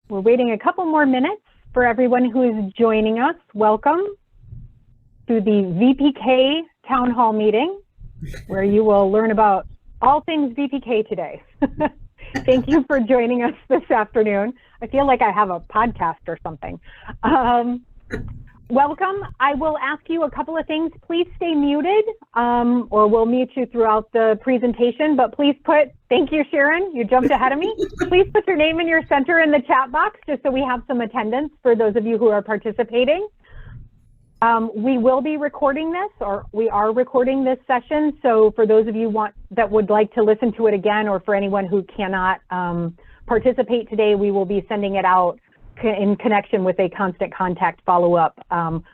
We're waiting a couple more minutes for everyone who is joining us. Welcome to the VPK Townhall meeting, where you will learn about all things VPK today. Thank you for joining us this afternoon. I feel like I have a podcast or something. Welcome. I will ask you a couple of things. Please stay muted, or we'll mute you throughout the presentation, but please thank you, Sharon, you jumped ahead of me. Please put your name and your center in the chat box, just so we have some attendance for those of you who are participating. We will be recording this, or we are recording this session, so for those of you that would like to listen to it again, or for anyone who cannot participate today, we will be sending it out in connection with a constant contact follow-up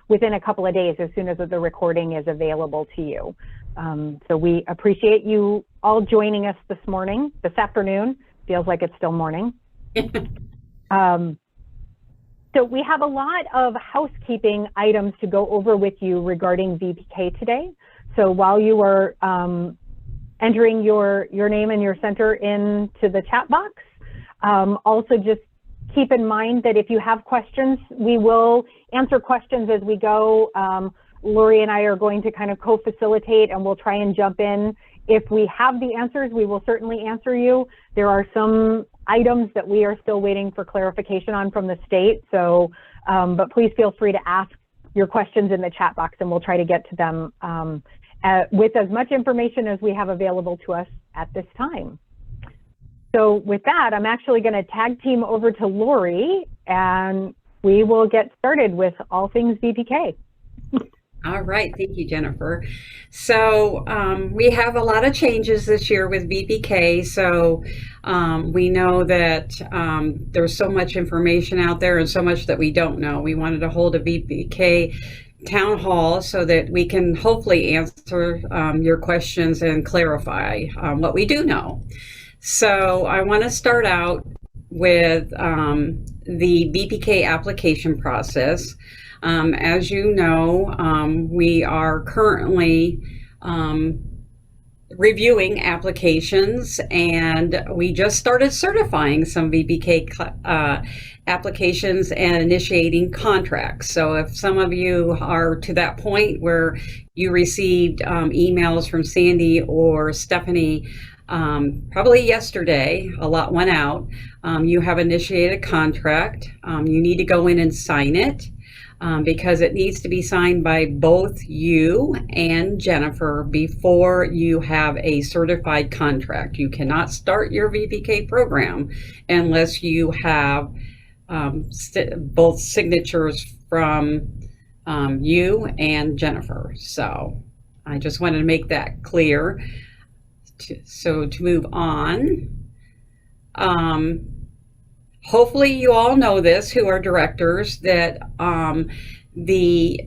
within a couple of days as soon as the recording is available to you. So we appreciate you all joining us this afternoon. Feels like it's still morning. So we have a lot of housekeeping items to go over with you regarding VPK today. So while you are entering your name and your center into the chat box, also just keep in mind that if you have questions, we will answer questions as we go. Lori and I are going to kind of co-facilitate, and we'll try and jump in. If we have the answers, we will certainly answer you. There are some items that we are still waiting for clarification on from the state. So, but please feel free to ask your questions in the chat box, and we'll try to get to them with as much information as we have available to us at this time. So with that, I'm actually going to tag team over to Lori, and we will get started with all things VPK. All right, thank you, Jennifer. So we have a lot of changes this year with VPK. So we know that there's so much information out there and so much that we don't know. We wanted to hold a VPK Town Hall so that we can hopefully answer your questions and clarify what we do know. So I want to start out with the Vpk application process. As you know, we are currently reviewing applications, and we just started certifying some VPK applications and initiating contracts. So if some of you are to that point where you received emails from Sandy or Stephanie probably yesterday, a lot went out, you have initiated a contract, you need to go in and sign it. Because it needs to be signed by both you and Jennifer before you have a certified contract. You cannot start your VPK program unless you have both signatures from you and Jennifer. So I just wanted to make that clear. So to move on, hopefully you all know this, who are directors, that the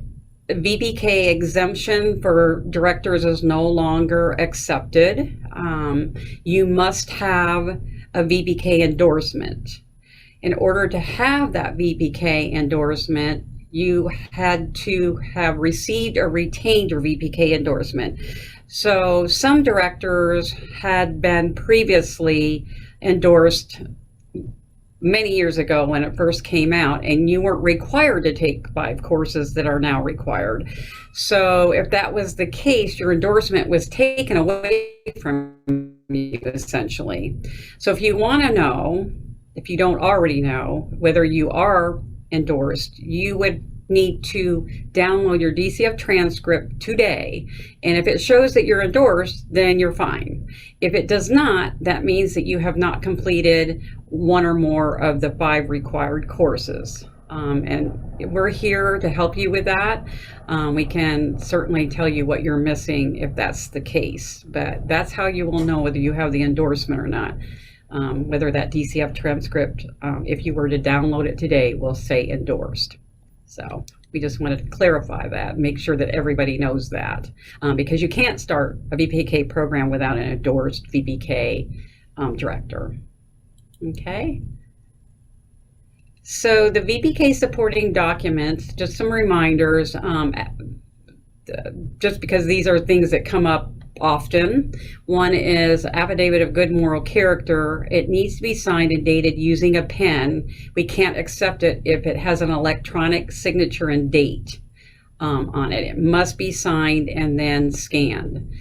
Vbk exemption for directors is no longer accepted. You must have a Vbk endorsement. In order to have that Vbk endorsement, you had to have received or retained your Vbk endorsement. So some directors had been previously endorsed many years ago when it first came out, and you weren't required to take 5 courses that are now required. So if that was the case, your endorsement was taken away from you, essentially. So if you want to know, if you don't already know, whether you are endorsed, you would need to download your DCF transcript today. And if it shows that you're endorsed, then you're fine. If it does not, that means that you have not completed 1 or more of the 5 required courses. And we're here to help you with that. We can certainly tell you what you're missing if that's the case, but that's how you will know whether you have the endorsement or not. Whether that DCF transcript, if you were to download it today, will say endorsed. So we just wanted to clarify that, make sure that everybody knows that, because you can't start a VPK program without an endorsed VPK director. Okay. So the Vpk Supporting Documents, just some reminders, just because these are things that come up often. One is affidavit of good moral character. It needs to be signed and dated using a pen. We can't accept it if it has an electronic signature and date on it. It must be signed and then scanned.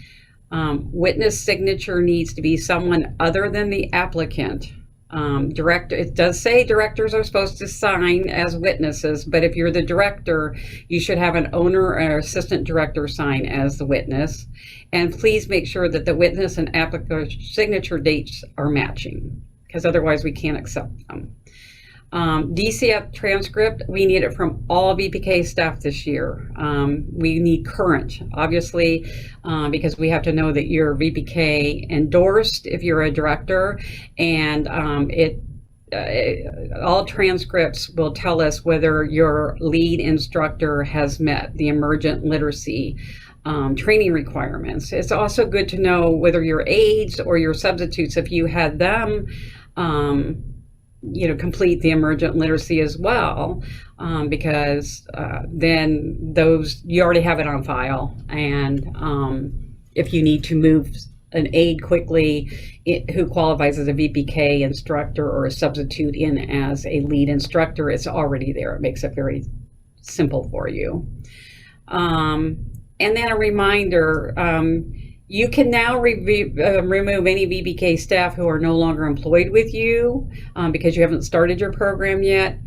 Witness signature needs to be someone other than the applicant. Director, it does say directors are supposed to sign as witnesses, but if you're the director, you should have an owner or assistant director sign as the witness. And please make sure that the witness and applicant signature dates are matching, because otherwise we can't accept them. DCF transcript, we need it from all VPK staff this year. We need current, obviously, because we have to know that you're VPK endorsed if you're a director, and all transcripts will tell us whether your lead instructor has met the emergent literacy training requirements. It's also good to know whether your aides or your substitutes, if you had them complete the emergent literacy as well, because then those, you already have it on file. And if you need to move an aide quickly who qualifies as a VPK instructor or a substitute in as a lead instructor, it's already there. It makes it very simple for you. And then a reminder, you can now remove any VBK staff who are no longer employed with you because you haven't started your program yet,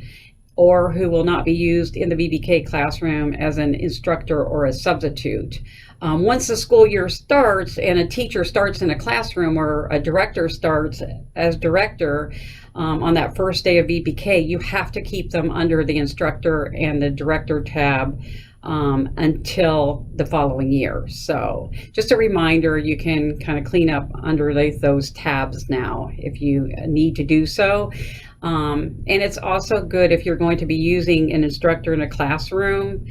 or who will not be used in the VBK classroom as an instructor or a substitute. Once the school year starts and a teacher starts in a classroom or a director starts as director on that first day of VBK, you have to keep them under the instructor and the director tab until the following year. So just a reminder, you can kind of clean up underneath those tabs now if you need to do so. And it's also good if you're going to be using an instructor in a classroom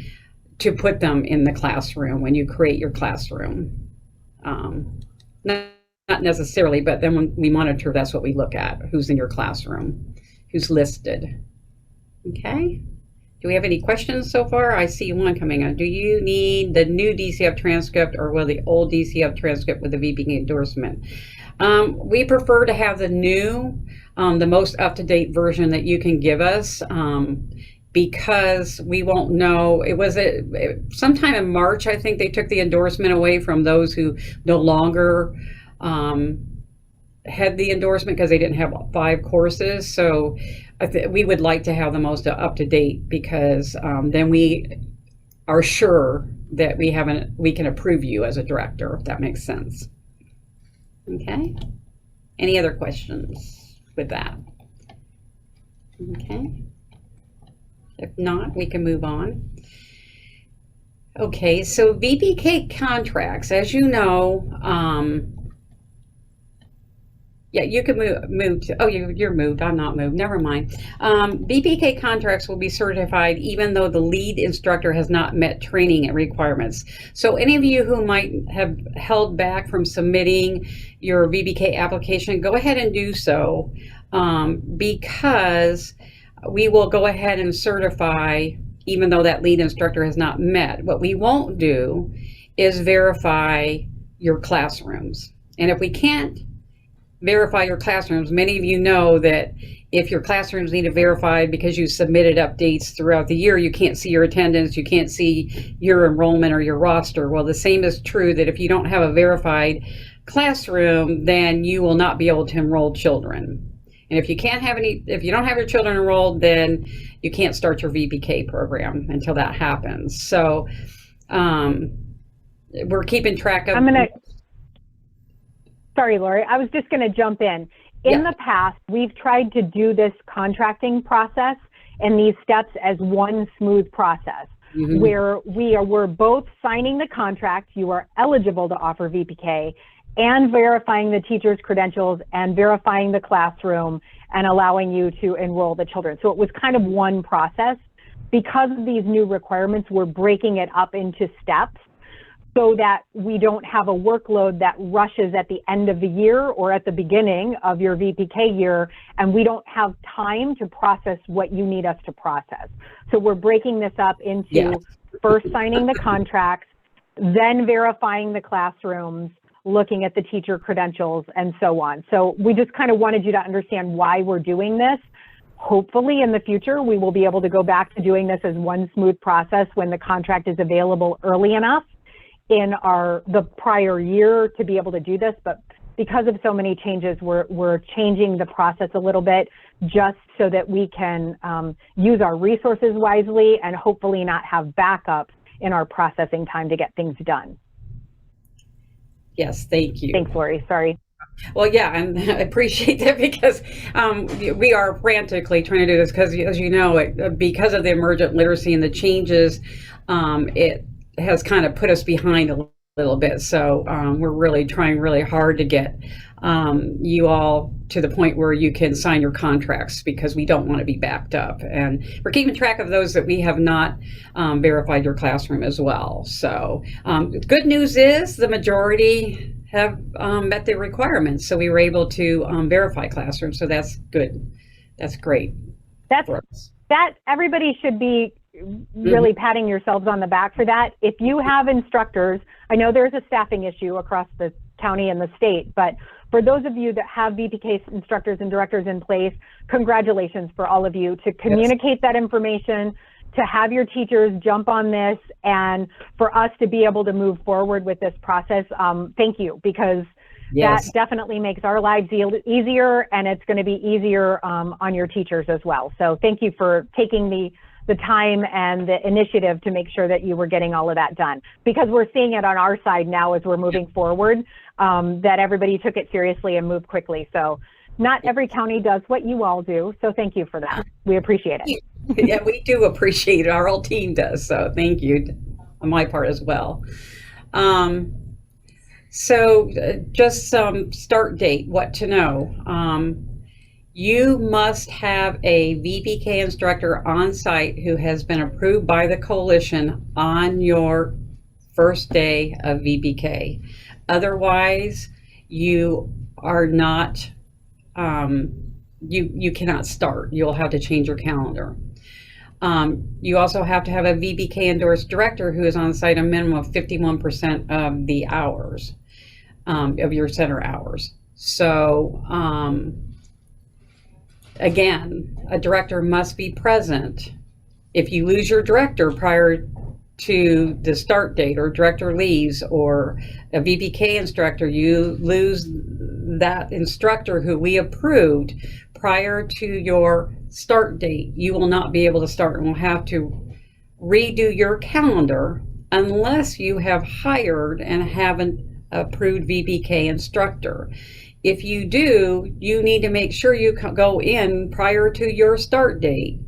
to put them in the classroom when you create your classroom. Not necessarily, but then when we monitor, that's what we look at, who's in your classroom, who's listed. Okay. Do we have any questions so far? I see one coming on. Do you need the new DCF transcript or will the old DCF transcript with the VPK endorsement? We prefer to have the new, the most up-to-date version that you can give us, because we won't know. It was sometime in March, I think they took the endorsement away from those who no longer had the endorsement because they didn't have 5 courses. So we would like to have the most up-to-date, because then we are sure that we can approve you as a director, if that makes sense. Okay. Any other questions with that? Okay. If not, we can move on. Okay, so VPK contracts, as you know, yeah, you can move to, oh, you're moved, I'm not moved, never mind. Vpk contracts will be certified even though the lead instructor has not met training requirements. So any of you who might have held back from submitting your Vbk application, go ahead and do so, because we will go ahead and certify even though that lead instructor has not met. What we won't do is verify your classrooms. And if we can't verify your classrooms, many of you know that if your classrooms need to verify because you submitted updates throughout the year, you can't see your attendance, you can't see your enrollment or your roster. Well, the same is true that if you don't have a verified classroom, then you will not be able to enroll children. And if you don't have your children enrolled, then you can't start your VPK program until that happens. So we're keeping track of. Sorry, Lori, I was just going to jump in. In the past, we've tried to do this contracting process and these steps as one smooth process, where we're both signing the contract, you are eligible to offer VPK, and verifying the teacher's credentials and verifying the classroom and allowing you to enroll the children. So it was kind of one process. Because of these new requirements, we're breaking it up into steps so that we don't have a workload that rushes at the end of the year or at the beginning of your VPK year, and we don't have time to process what you need us to process. So we're breaking this up into first signing the contracts, then verifying the classrooms, looking at the teacher credentials, and so on. So we just kind of wanted you to understand why we're doing this. Hopefully in the future, we will be able to go back to doing this as one smooth process when the contract is available early enough in the prior year to be able to do this. But because of so many changes, we're changing the process a little bit just so that we can use our resources wisely and hopefully not have backups in our processing time to get things done. Yes, thank you. Thanks, Lori. Sorry. Well, yeah, and I appreciate that because we are frantically trying to do this because, as you know, because of the emergent literacy and the changes, it has kind of put us behind a little bit. So we're really trying really hard to get you all to the point where you can sign your contracts because we don't want to be backed up. And we're keeping track of those that we have not verified your classroom as well. So good news is the majority have met the requirements. So we were able to verify classrooms. So that's good. That's great. That everybody should be really patting yourselves on the back for that. If you have instructors, I know there's a staffing issue across the county and the state, but for those of you that have VPK instructors and directors in place, congratulations for all of you to communicate that information, to have your teachers jump on this, and for us to be able to move forward with this process. Thank you, because that definitely makes our lives easier, and it's going to be easier on your teachers as well. So thank you for taking the time and the initiative to make sure that you were getting all of that done, because we're seeing it on our side now as we're moving forward, that everybody took it seriously and moved quickly. So not every county does what you all do. So thank you for that. We appreciate it. Yeah, we do appreciate it. Our whole team does. So thank you on my part as well. So just some start date, what to know. You must have a VPK instructor on site who has been approved by the coalition on your first day of VPK. Otherwise, you are not, you cannot start. You'll have to change your calendar. You also have to have a VBK endorsed director who is on site a minimum of 51% of the hours, of your center hours. So, again, a director must be present. If you lose your director prior to the start date, or director leaves, or a VPK instructor, you lose that instructor who we approved prior to your start date, you will not be able to start and will have to redo your calendar unless you have hired and have an approved VPK instructor. If you do, you need to make sure you go in prior to your start date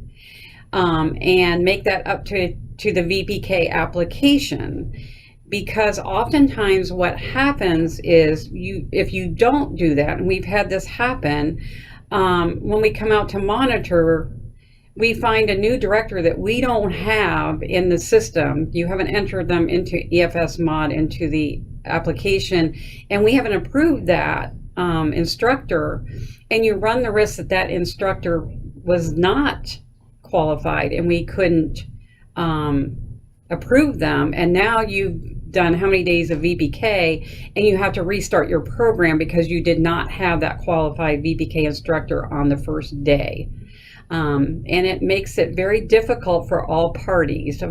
and make that up to the VPK application, because oftentimes what happens is if you don't do that, and we've had this happen, when we come out to monitor, we find a new director that we don't have in the system. You haven't entered them into EFS mod, into the application, and we haven't approved that instructor, and you run the risk that that instructor was not qualified and we couldn't approve them, and now you've done how many days of VPK and you have to restart your program because you did not have that qualified VPK instructor on the first day. And it makes it very difficult for all parties, to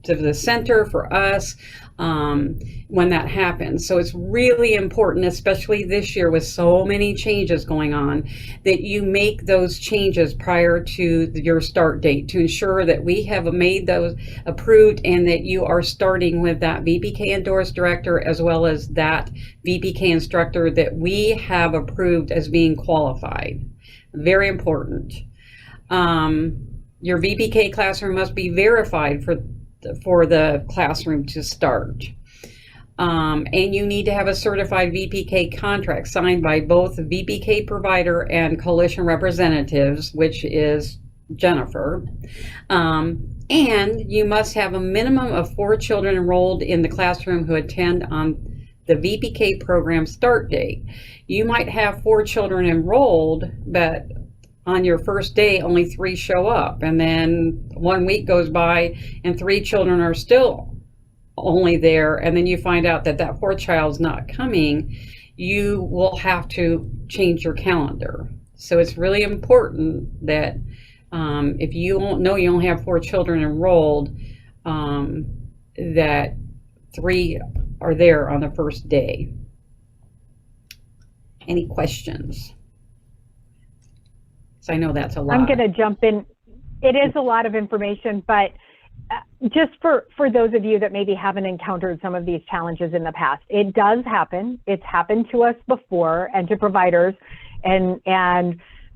the center, for us, when that happens. So it's really important, especially this year with so many changes going on, that you make those changes prior to your start date to ensure that we have made those approved and that you are starting with that VPK endorsed director as well as that VPK instructor that we have approved as being qualified. Very important. Your VPK classroom must be verified for the classroom to start. And you need to have a certified VPK contract signed by both the VPK provider and coalition representatives, which is Jennifer. And you must have a minimum of 4 children enrolled in the classroom who attend on the VPK program start date. You might have 4 children enrolled, but on your first day, only 3 show up, and then 1 week goes by and 3 children are still only there, and then you find out that that fourth child's not coming, you will have to change your calendar. So it's really important that if you know you only have 4 children enrolled, that 3 are there on the first day. Any questions? So I know that's a lot. I'm going to jump in. It is a lot of information, but just for those of you that maybe haven't encountered some of these challenges in the past, it does happen. It's happened to us before and to providers, and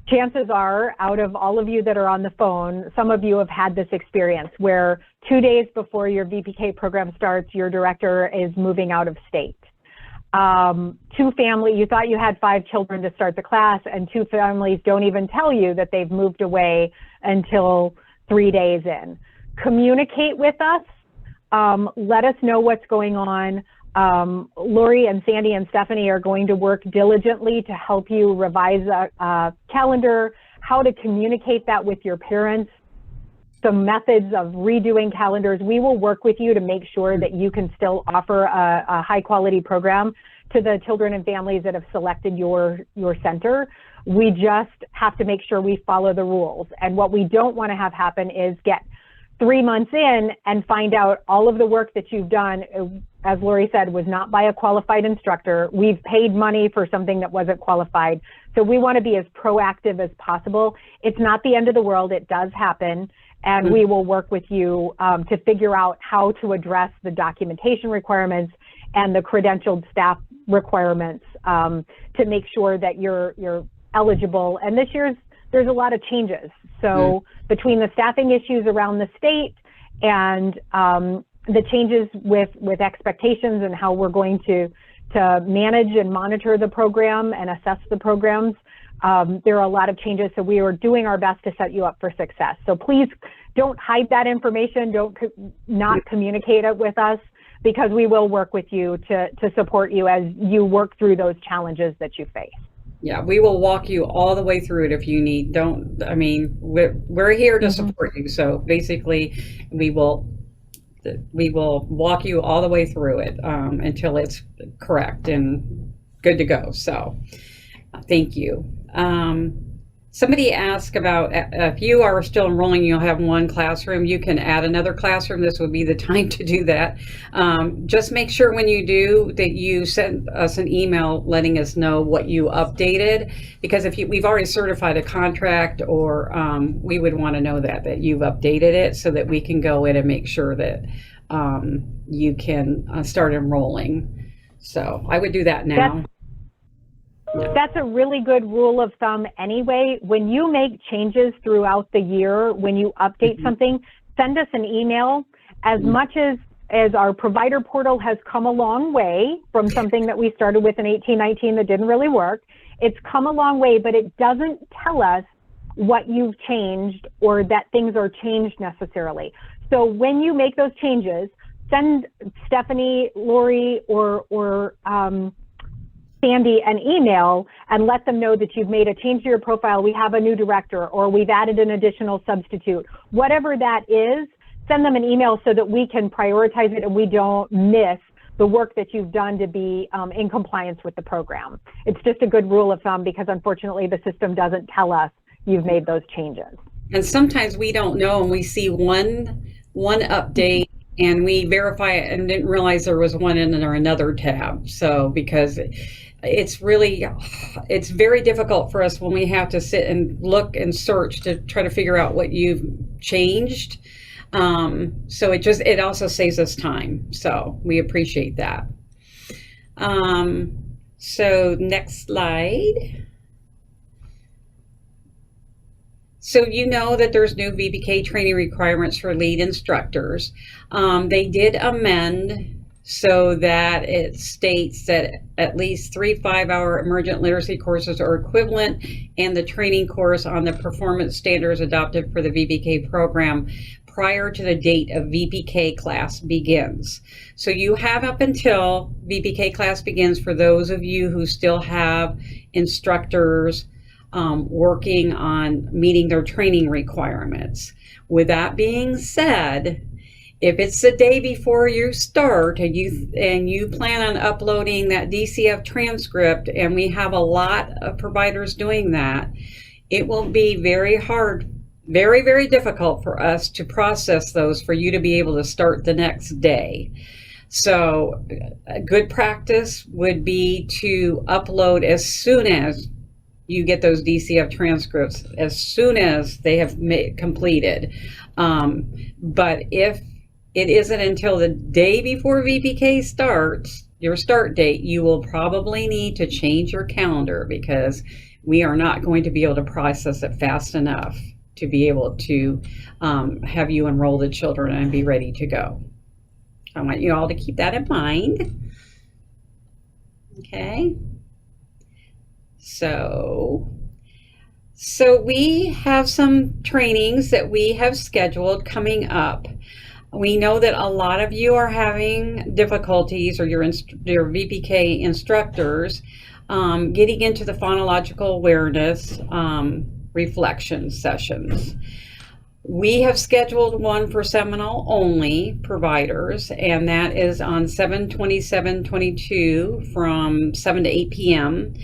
chances are, out of all of you that are on the phone, some of you have had this experience where 2 days before your VPK program starts, your director is moving out of state. You thought you had 5 children to start the class, and 2 families don't even tell you that they've moved away until 3 days in. Communicate with us. Let us know what's going on. Lori and Sandy and Stephanie are going to work diligently to help you revise a calendar, how to communicate that with your parents, some methods of redoing calendars. We will work with you to make sure that you can still offer a high quality program to the children and families that have selected your center. We just have to make sure we follow the rules. And what we don't want to have happen is get 3 months in and find out all of the work that you've done, as Lori said, was not by a qualified instructor. We've paid money for something that wasn't qualified. So we want to be as proactive as possible. It's not the end of the world. It does happen. And we will work with you to figure out how to address the documentation requirements and the credentialed staff requirements to make sure that you're eligible. And this year's, there's a lot of changes. So between the staffing issues around the state and the changes with expectations and how we're going to manage and monitor the program and assess the programs, there are a lot of changes. So we are doing our best to set you up for success. So please don't hide that information. Don't not communicate it with us, because we will work with you to support you as you work through those challenges that you face. Yeah, we will walk you all the way through it if you need. We're here to support you. So basically, we will walk you all the way through it until it's correct and good to go. So thank you. Somebody asked about if you are still enrolling, you'll have 1 classroom. You can add another classroom. This would be the time to do that. Just make sure when you do that you send us an email letting us know what you updated, because if we've already certified a contract, or we would want to know that you've updated it so that we can go in and make sure that you can start enrolling. So I would do that now. That's a really good rule of thumb anyway. When you make changes throughout the year, when you update something, send us an email. As much as our provider portal has come a long way from something that we started with in 1819 that didn't really work, it's come a long way, but it doesn't tell us what you've changed or that things are changed necessarily. So when you make those changes, send Stephanie, Lori, or Sandy an email and let them know that you've made a change to your profile. We have a new director, or we've added an additional substitute. Whatever that is, send them an email so that we can prioritize it and we don't miss the work that you've done to be in compliance with the program. It's just a good rule of thumb, because unfortunately the system doesn't tell us you've made those changes. And sometimes we don't know, and we see one update and we verify it and didn't realize there was one in another tab. So because it's very difficult for us when we have to sit and look and search to try to figure out what you've changed. So it also saves us time. So we appreciate that. So next slide. So you know that there's new VPK training requirements for lead instructors. They did amend so that it states that at least 3 5-hour emergent literacy courses are equivalent, and the training course on the performance standards adopted for the VPK program prior to the date of VPK class begins. So you have up until VPK class begins for those of you who still have instructors working on meeting their training requirements. With that being said, If it's the day before you start and you plan on uploading that DCF transcript, and we have a lot of providers doing that, it will be very hard, very, very difficult for us to process those for you to be able to start the next day. So a good practice would be to upload as soon as you get those DCF transcripts, as soon as they have completed. But if it isn't until the day before VPK starts, your start date, you will probably need to change your calendar, because we are not going to be able to process it fast enough to be able to have you enroll the children and be ready to go. I want you all to keep that in mind. Okay. So we have some trainings that we have scheduled coming up. We know that a lot of you are having difficulties, or your VPK instructors, getting into the phonological awareness reflection sessions. We have scheduled one for Seminole only providers, and that is on 7/27/22 from 7 to 8 p.m.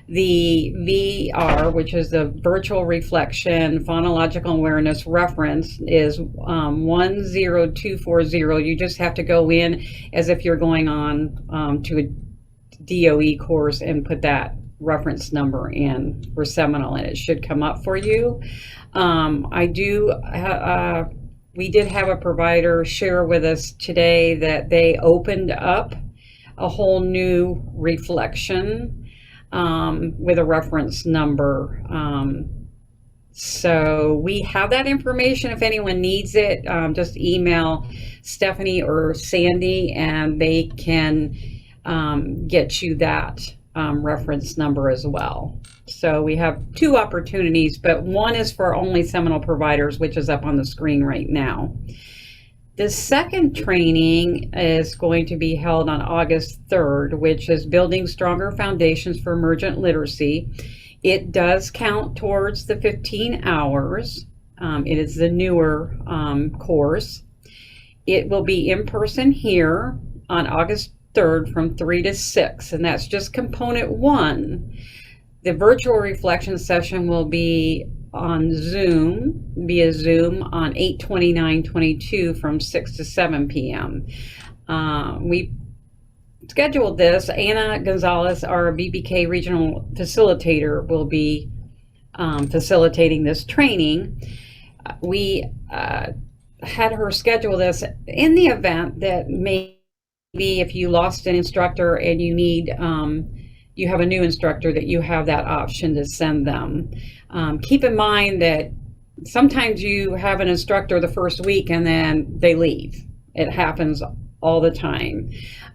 The VR, which is the Virtual Reflection Phonological Awareness Reference, is 10240. You just have to go in as if you're going on to a DOE course and put that reference number in for Seminole, and it should come up for you. We did have a provider share with us today that they opened up a whole new reflection with a reference number. So we have that information. If anyone needs it, just email Stephanie or Sandy, and they can get you that reference number as well. So we have two opportunities, but one is for only Seminole providers, which is up on the screen right now. The second training is going to be held on August 3rd, which is Building Stronger Foundations for Emergent Literacy. It does count towards the 15 hours. It is the newer course. It will be in person here on August 3rd from 3 to 6, and that's just component 1. The virtual reflection session will be on Zoom, via Zoom, on 8/29/22 from 6 to 7 p.m. We scheduled this. Anna Gonzalez, our Bpk regional facilitator, will be facilitating this training. We had her schedule this in the event that maybe if you lost an instructor and you need you have a new instructor, that you have that option to send them. Keep in mind that sometimes you have an instructor the first week and then they leave. It happens all the time.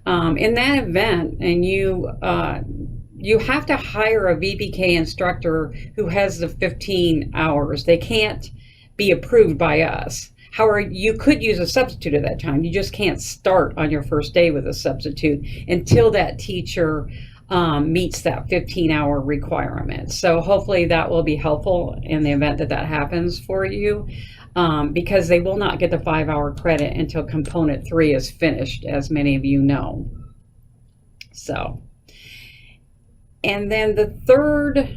In that event, and you have to hire a VPK instructor who has the 15 hours. They can't be approved by us. However, you could use a substitute at that time. You just can't start on your first day with a substitute until that teacher meets that 15-hour requirement. So hopefully that will be helpful in the event that that happens for you, because they will not get the 5-hour credit until component 3 is finished, as many of you know. So, and then the third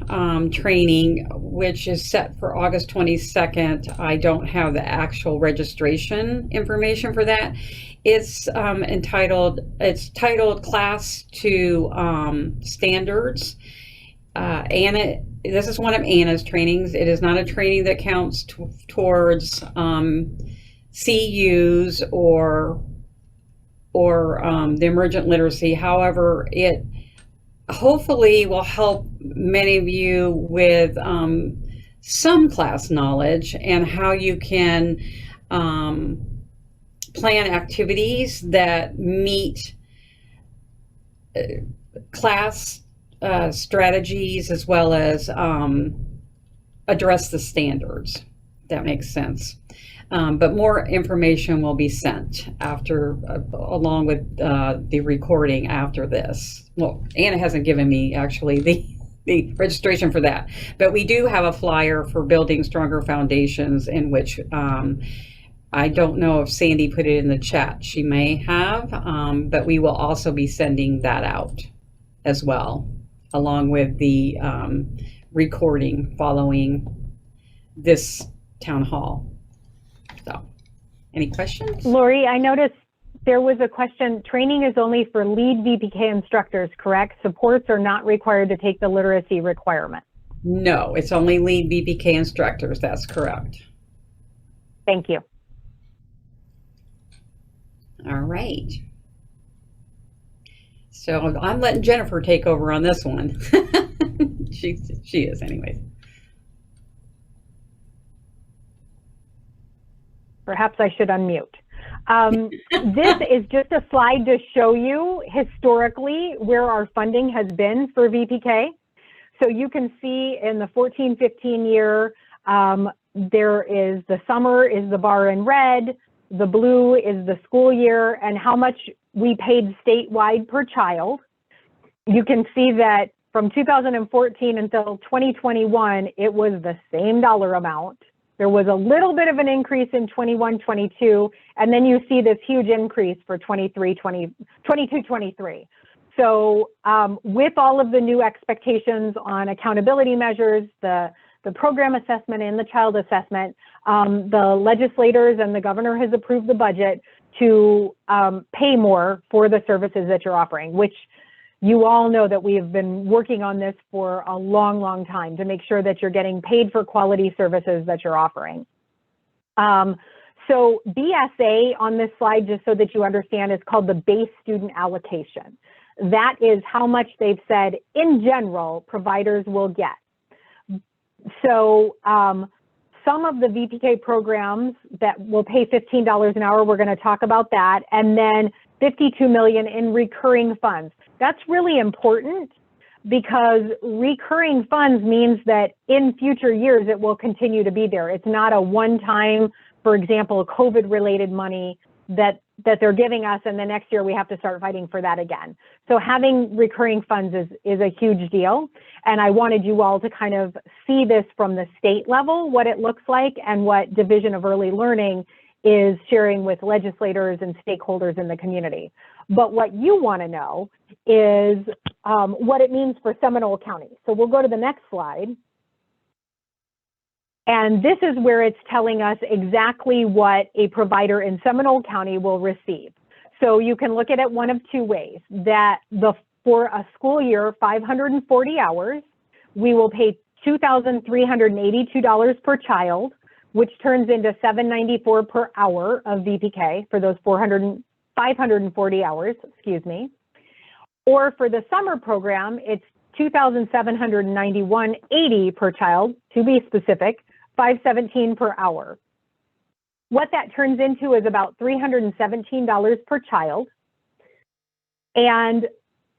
training, which is set for August 22nd, I don't have the actual registration information for that. It's titled Class to Standards. Anna, this is one of Anna's trainings. It is not a training that counts towards CUs or the emergent literacy. However, it hopefully will help many of you with some class knowledge and how you can plan activities that meet class strategies, as well as address the standards. That makes sense. But more information will be sent after, along with the recording after this. Well, Anna hasn't given me actually the registration for that, but we do have a flyer for Building Stronger Foundations, in which I don't know if Sandy put it in the chat. She may have, but we will also be sending that out as well, along with the recording following this town hall. So, any questions? Lori, I noticed there was a question. Training is only for lead VPK instructors, correct? Supports are not required to take the literacy requirement. No, it's only lead VPK instructors. That's correct. Thank you. All right. So I'm letting Jennifer take over on this one. she is anyways. Perhaps I should unmute. This is just a slide to show you historically where our funding has been for VPK. So you can see in the 14-15 year, there is the summer is the bar in red, the blue is the school year, and how much we paid statewide per child. You can see that from 2014 until 2021, it was the same dollar amount. There was a little bit of an increase in 21, 22, and then you see this huge increase for 22, 23. So with all of the new expectations on accountability measures, the program assessment and the child assessment, the legislators and the governor has approved the budget to pay more for the services that you're offering, which you all know that we have been working on this for a long, long time to make sure that you're getting paid for quality services that you're offering. So BSA on this slide, just so that you understand, is called the base student allocation. That is how much they've said in general providers will get. So some of the VPK programs that will pay $15 an hour, we're going to talk about that, and then $52 million in recurring funds. That's really important because recurring funds means that in future years it will continue to be there. It's not a one-time, for example, COVID-related money that they're giving us, and the next year we have to start fighting for that again. So having recurring funds is a huge deal, and I wanted you all to kind of see this from the state level, what it looks like, and what Division of Early Learning is sharing with legislators and stakeholders in the community. But what you want to know is what it means for Seminole County. So we'll go to the next slide. And this is where it's telling us exactly what a provider in Seminole County will receive. So you can look at it one of two ways, that for a school year, 540 hours, we will pay $2,382 per child, which turns into $794 per hour of VPK for those 540 hours, excuse me. Or for the summer program, it's $2,791.80 per child, to be specific, $517 per hour. What that turns into is about $317 per child. And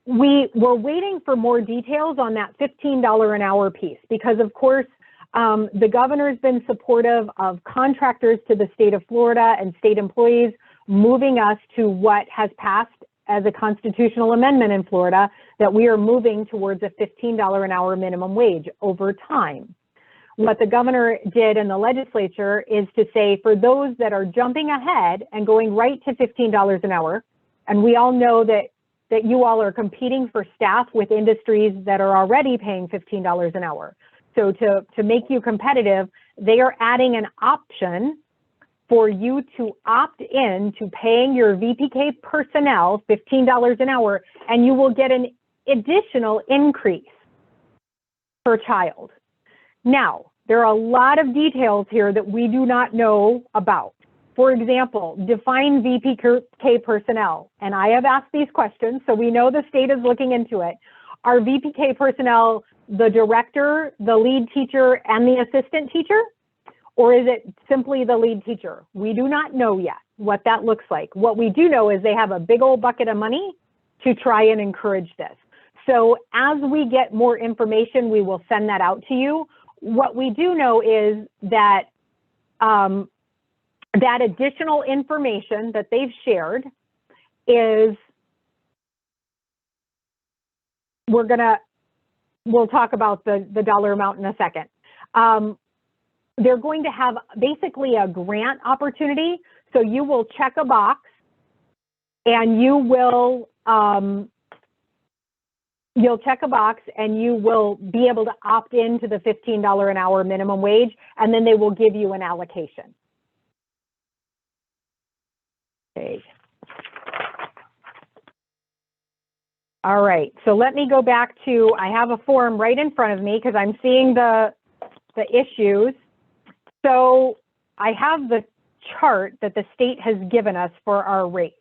we were waiting for more details on that $15 an hour piece because, of course, the governor's been supportive of contractors to the state of Florida and state employees moving us to what has passed as a constitutional amendment in Florida, that we are moving towards a $15 an hour minimum wage over time. What the governor did in the legislature is to say, for those that are jumping ahead and going right to $15 an hour, and we all know that you all are competing for staff with industries that are already paying $15 an hour. So to make you competitive, they are adding an option for you to opt in to paying your VPK personnel $15 an hour, and you will get an additional increase per child. Now, there are a lot of details here that we do not know about. For example, define VPK personnel. And I have asked these questions, so we know the state is looking into it. Are VPK personnel the director, the lead teacher, and the assistant teacher? Or is it simply the lead teacher? We do not know yet what that looks like. What we do know is they have a big old bucket of money to try and encourage this. So as we get more information, we will send that out to you. What we do know is that that additional information that they've shared is, we'll talk about the dollar amount in a second. they're going to have basically a grant opportunity. So you will check a box and you'll check a box and you will be able to opt into the $15 an hour minimum wage, and then they will give you an allocation. Okay. All right, so let me go back to, I have a form right in front of me because I'm seeing the issues. So I have the chart that the state has given us for our rates.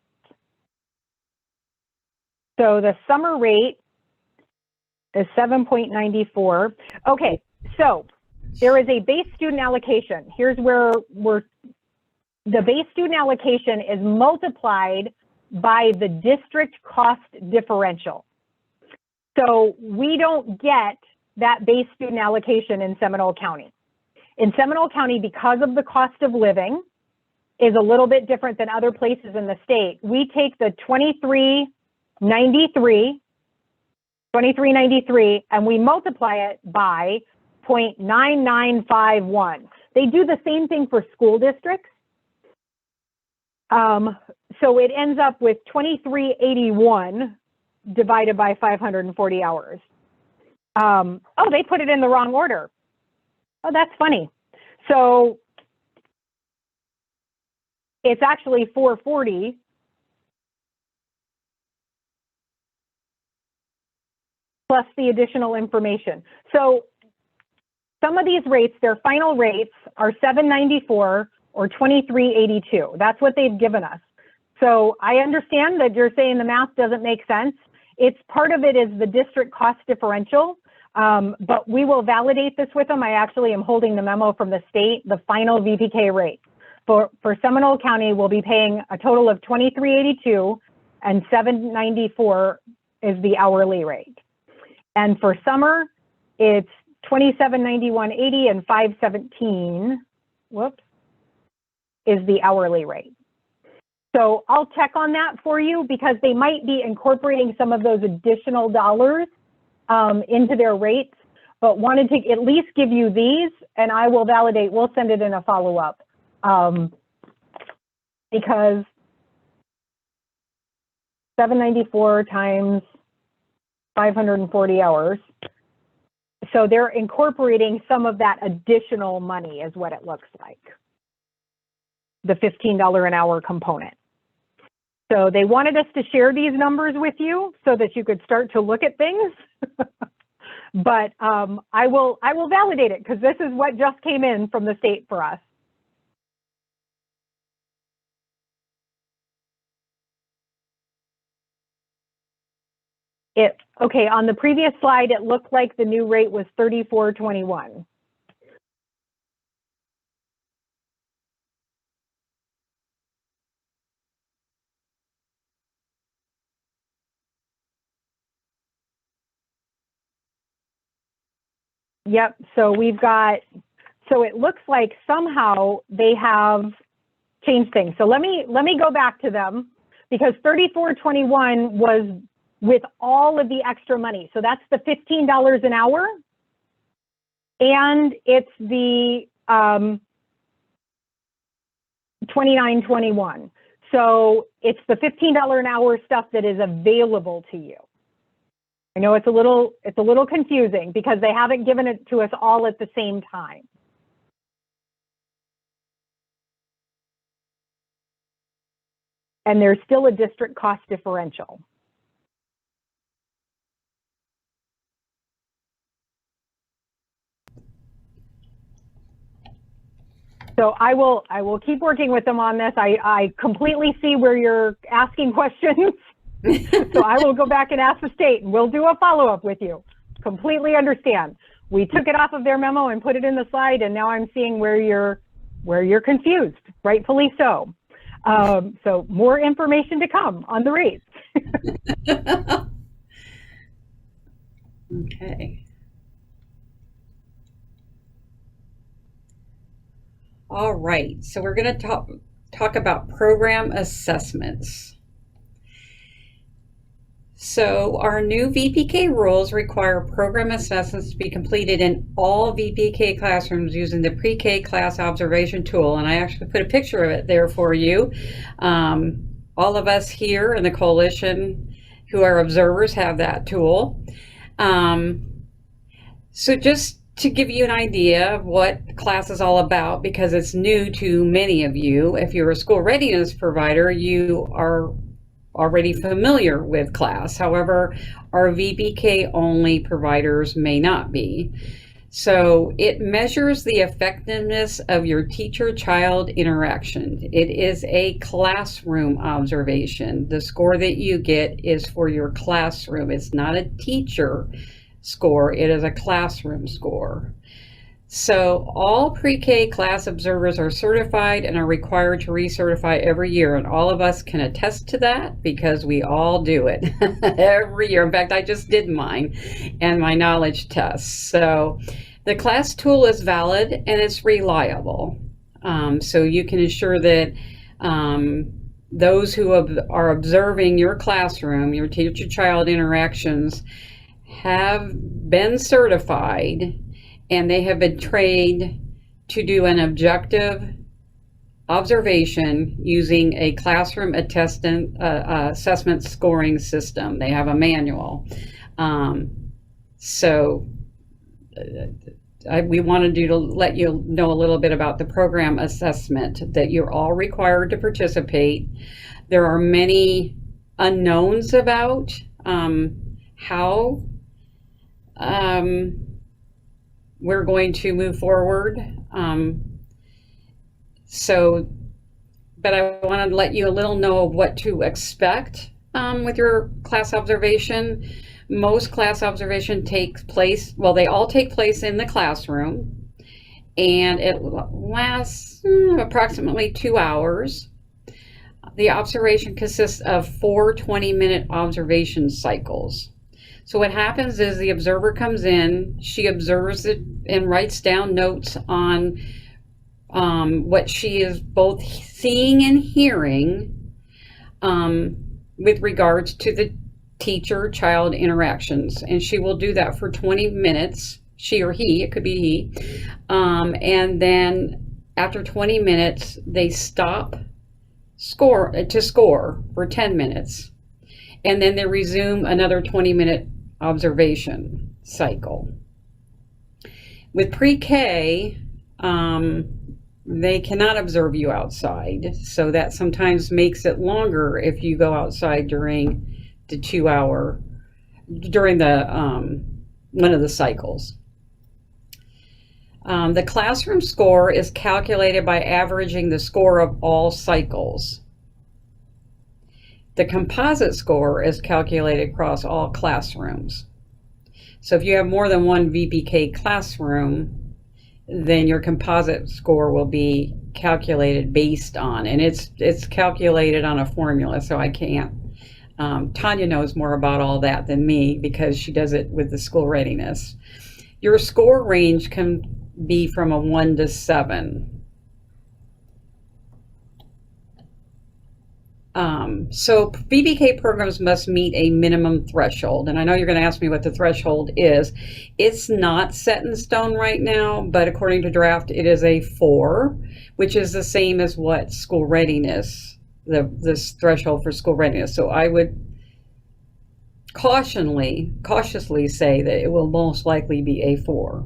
So the summer rate is 7.94. Okay, so there is a base student allocation. Here's where the base student allocation is multiplied by the district cost differential. So we don't get that base student allocation in Seminole County. In Seminole County, because of the cost of living is a little bit different than other places in the state, we take the 2393 and we multiply it by 0.9951. They do the same thing for school districts. So it ends up with 2381 divided by 540 hours. Oh, they put it in the wrong order. Oh, that's funny. So it's actually 440 plus the additional information. So some of these rates, their final rates are 794 or 2382. That's what they've given us. So I understand that you're saying the math doesn't make sense. It's part of it is the district cost differential, but we will validate this with them. I actually am holding the memo from the state, the final VPK rate. For Seminole County, we'll be paying a total of 2382 and 794 is the hourly rate. And for summer, it's 2791.80 and 517, is the hourly rate. So I'll check on that for you because they might be incorporating some of those additional dollars into their rates, but wanted to at least give you these, and I will validate, we'll send it in a follow-up because 794 times 540 hours. So they're incorporating some of that additional money is what it looks like. The $15 an hour component. So they wanted us to share these numbers with you so that you could start to look at things. But I will validate it because this is what just came in from the state for us. Okay, on the previous slide, it looked like the new rate was $34.21. Yep, so we've got, so it looks like somehow they have changed things. So let me go back to them because $34.21 was with all of the extra money. So that's the $15 an hour and it's the $29.21. So it's the $15 an hour stuff that is available to you. I know it's a little confusing because they haven't given it to us all at the same time. And there's still a district cost differential. So I will keep working with them on this. I completely see where you're asking questions. So I will go back and ask the state and we'll do a follow-up with you. Completely understand. We took it off of their memo and put it in the slide and now I'm seeing where you're confused, rightfully so. So more information to come on the rates. Okay. All right, so we're going to talk about program assessments. So our new VPK rules require program assessments to be completed in all VPK classrooms using the pre-K class observation tool. And I actually put a picture of it there for you. All of us here in the coalition who are observers have that tool. So just to give you an idea of what class is all about, because it's new to many of you, if you're a school readiness provider, you are already familiar with class. However, our VPK only providers may not be. So it measures the effectiveness of your teacher-child interaction. It is a classroom observation. The score that you get is for your classroom. It's not a teacher score, it is a classroom score. So all pre-K class observers are certified and are required to recertify every year, and all of us can attest to that because we all do it every year. In fact, I just did mine and my knowledge tests. So the class tool is valid and it's reliable. So you can ensure that those who are observing your classroom, your teacher-child interactions, have been certified and they have been trained to do an objective observation using a classroom assessment scoring system. They have a manual. We wanted to let you know a little bit about the program assessment, that you're all required to participate. There are many unknowns about how we're going to move forward. But I want to let you a little know of what to expect with your class observation. Most class observation takes place, well, they all take place in the classroom, and it lasts approximately 2 hours. The observation consists of 4 20-minute observation cycles. So what happens is the observer comes in, she observes it and writes down notes on what she is both seeing and hearing with regards to the teacher-child interactions. And she will do that for 20 minutes, she or he, it could be he. And then after 20 minutes, they stop to score for 10 minutes. And then they resume another 20-minute observation cycle. With pre-K, they cannot observe you outside, so that sometimes makes it longer if you go outside during the 2 hour, during the one of the cycles. The classroom score is calculated by averaging the score of all cycles. The composite score is calculated across all classrooms. So if you have more than one VPK classroom, then your composite score will be calculated based on, and it's calculated on a formula, so I can't. Tanya knows more about all that than me because she does it with the school readiness. Your score range can be from a 1 to 7. So VBK programs must meet a minimum threshold, and I know you're going to ask me what the threshold is. It's not set in stone right now, but according to draft, it is a 4, which is the same as what school readiness, this threshold for school readiness. So I would cautiously say that it will most likely be a 4.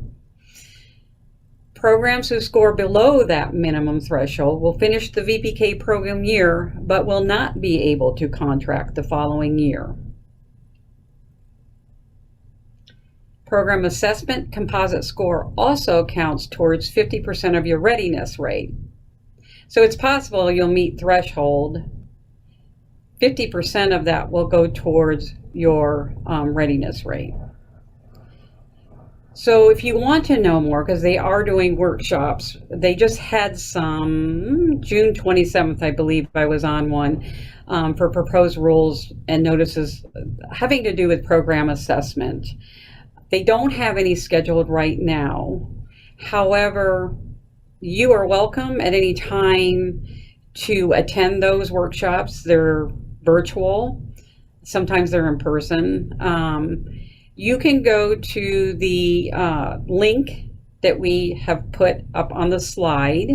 Programs who score below that minimum threshold will finish the VPK program year, but will not be able to contract the following year. Program assessment composite score also counts towards 50% of your readiness rate. So it's possible you'll meet threshold. 50% of that will go towards your readiness rate. So if you want to know more, because they are doing workshops, they just had some, June 27th, I believe I was on one, for proposed rules and notices having to do with program assessment. They don't have any scheduled right now. However, you are welcome at any time to attend those workshops. They're virtual. sometimes they're in person. You can go to the link that we have put up on the slide,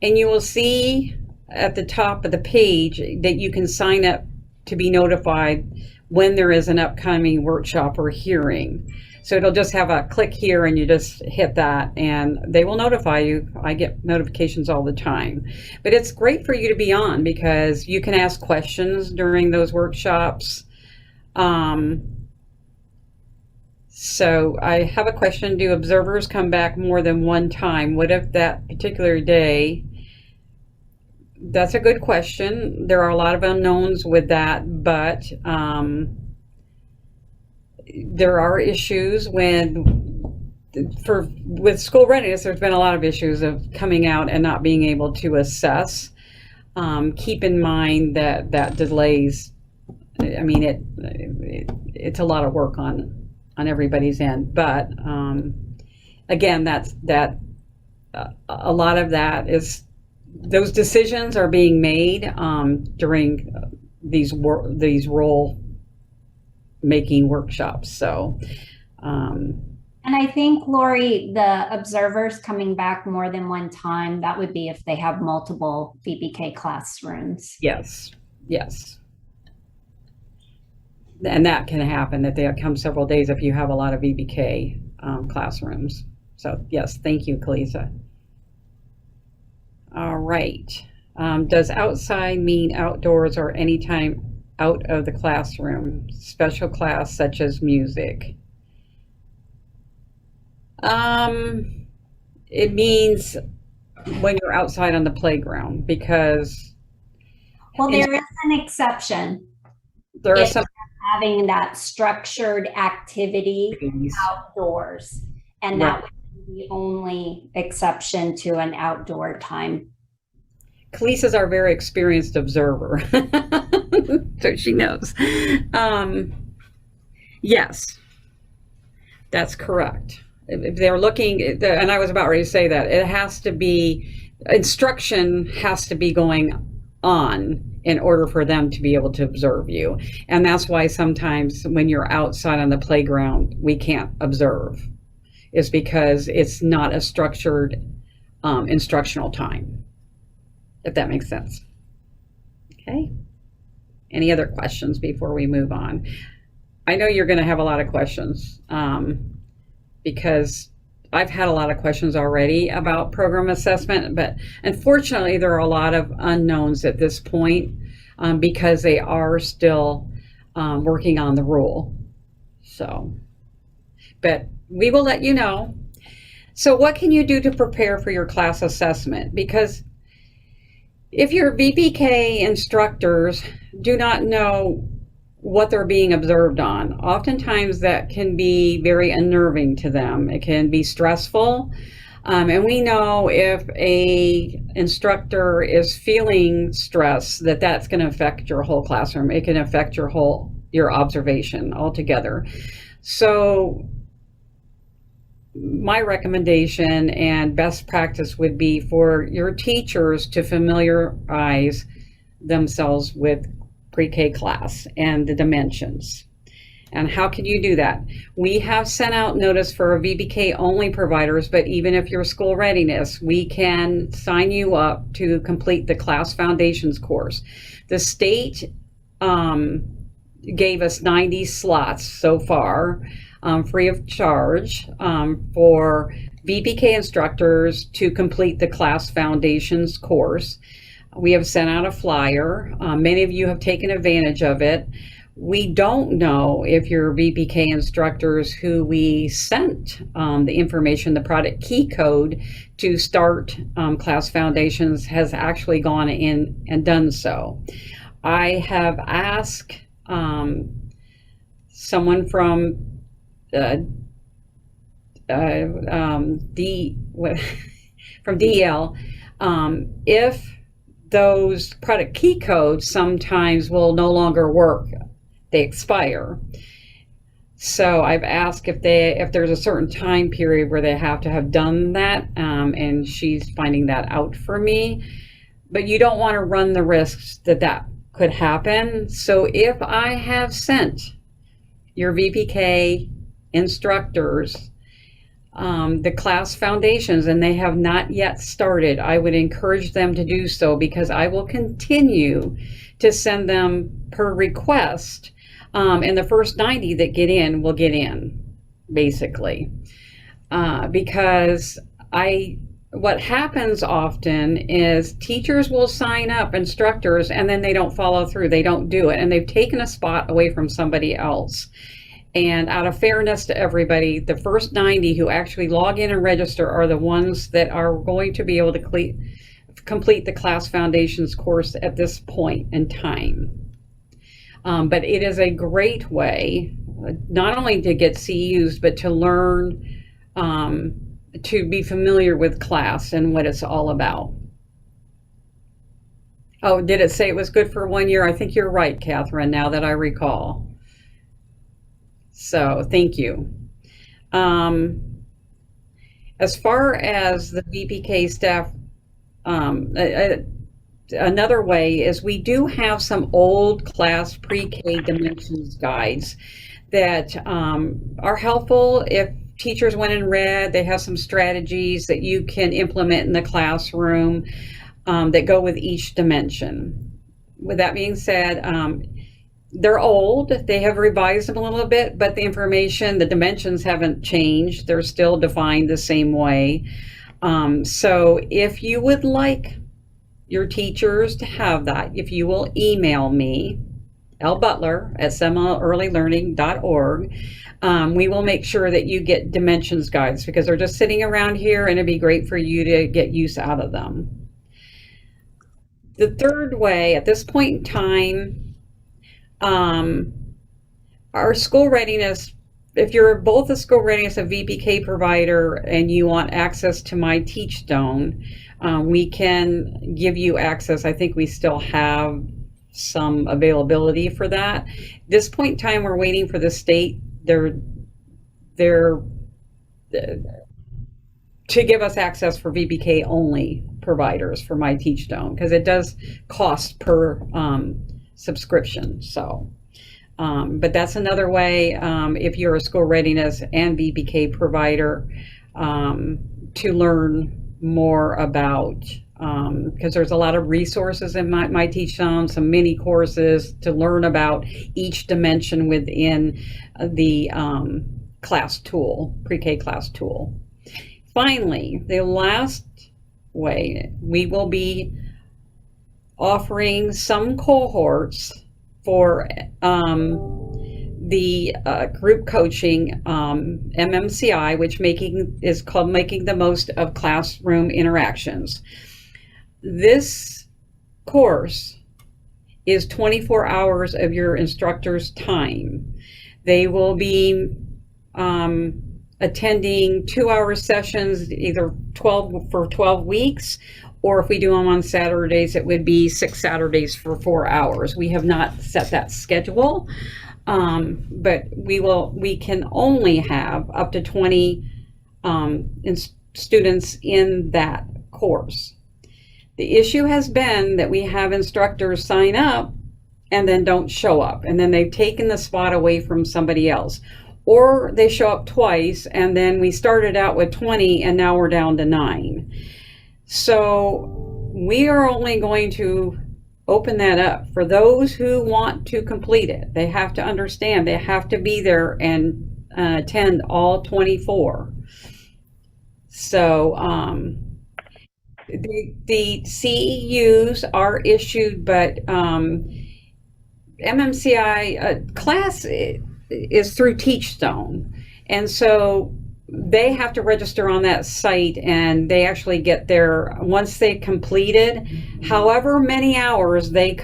and you will see at the top of the page that you can sign up to be notified when there is an upcoming workshop or hearing. So it'll just have a click here and you just hit that and they will notify you. I get notifications all the time. But it's great for you to be on because you can ask questions during those workshops. So I have a question. Do observers come back more than one time? What if that particular day? That's a good question. There are a lot of unknowns with that, but there are issues with school readiness. There's been a lot of issues of coming out and not being able to assess. Keep in mind that delays. I mean, it's a lot of work on everybody's end, but again, a lot of that is. Those decisions are being made during these role making workshops. So, and I think, Lori, the observers coming back more than one time, that would be if they have multiple VPK classrooms. Yes, yes. And that can happen, that they come several days if you have a lot of VPK classrooms. So yes, thank you, Kalisa. All right. Does outside mean outdoors or anytime out of the classroom? Special class such as music? It means when you're outside on the playground because... Well, there is an exception. There are some... Having that structured activity outdoors. And that would the only exception to an outdoor time. Kalisa's our very experienced observer, so she knows. Yes, that's correct. If they're looking, and I was about ready to say that, it has to be, instruction has to be going on in order for them to be able to observe you. And that's why sometimes when you're outside on the playground, we can't observe. Is because it's not a structured instructional time, if that makes sense. Okay. Any other questions before we move on? I know you're going to have a lot of questions because I've had a lot of questions already about program assessment, but unfortunately there are a lot of unknowns at this point because they are still working on the rule. So, but we will let you know. So what can you do to prepare for your class assessment? Because if your VPK instructors do not know what they're being observed on, oftentimes that can be very unnerving to them. It can be stressful. And we know if a instructor is feeling stress, that's going to affect your whole classroom. It can affect your observation altogether. So my recommendation and best practice would be for your teachers to familiarize themselves with pre-K class and the dimensions. And how can you do that? We have sent out notice for VBK only providers, but even if you're school readiness, we can sign you up to complete the class foundations course. The state gave us 90 slots so far, free of charge, for VPK instructors to complete the class foundations course. We have sent out a flyer. Many of you have taken advantage of it. We don't know if your VPK instructors who we sent the information, the product key code to start class foundations has actually gone in and done so. I have asked someone from from DL if those product key codes sometimes will no longer work. They expire. So I've asked if there's a certain time period where they have to have done that, and she's finding that out for me. But you don't want to run the risks that could happen. So if I have sent your VPK instructors the class foundations and they have not yet started, I would encourage them to do so, because I will continue to send them per request, and the first 90 that get in will get in, basically. Because what happens often is teachers will sign up instructors and then they don't follow through, they don't do it, and they've taken a spot away from somebody else. And out of fairness to everybody, the first 90 who actually log in and register are the ones that are going to be able to complete the Class Foundations course at this point in time. But it is a great way, not only to get CEUs, but to learn, to be familiar with class and what it's all about. Oh, did it say it was good for 1 year? I think you're right, Catherine, now that I recall. So thank you. As far as the VPK staff, another way is we do have some old class pre-K dimensions guides that are helpful if teachers went and read. They have some strategies that you can implement in the classroom that go with each dimension. With that being said, they're old, they have revised them a little bit, but the information, the dimensions haven't changed. They're still defined the same way. So if you would like your teachers to have that, if you will email me, lbutler@seminolearlylearning.org, we will make sure that you get dimensions guides, because they're just sitting around here and it'd be great for you to get use out of them. The third way, at this point in time, our school readiness, if you're both a school readiness and VPK provider and you want access to my Teachstone, we can give you access. I think we still have some availability for that. At this point in time, we're waiting for the state to give us access for VPK only providers for my Teachstone, because it does cost per subscription. So, but that's another way, if you're a school readiness and VPK provider, to learn more about, because there's a lot of resources in my Teachstone, some mini courses to learn about each dimension within the class tool, pre-K class tool. Finally, the last way, we will be offering some cohorts for the group coaching, MMCI, which is called Making the Most of Classroom Interactions. This course is 24 hours of your instructor's time. They will be attending 2-hour sessions, either 12 weeks, or if we do them on Saturdays, it would be 6 Saturdays for 4 hours. We have not set that schedule, but we can only have up to 20 students in that course. The issue has been that we have instructors sign up and then don't show up, and then they've taken the spot away from somebody else. Or they show up twice, and then we started out with 20 and now we're down to 9. So we are only going to open that up for those who want to complete it. They have to understand, they have to be there and attend all 24. So the CEUs are issued, but MMCI class is through Teachstone, and so they have to register on that site, and they actually get their, once they completed, however many hours they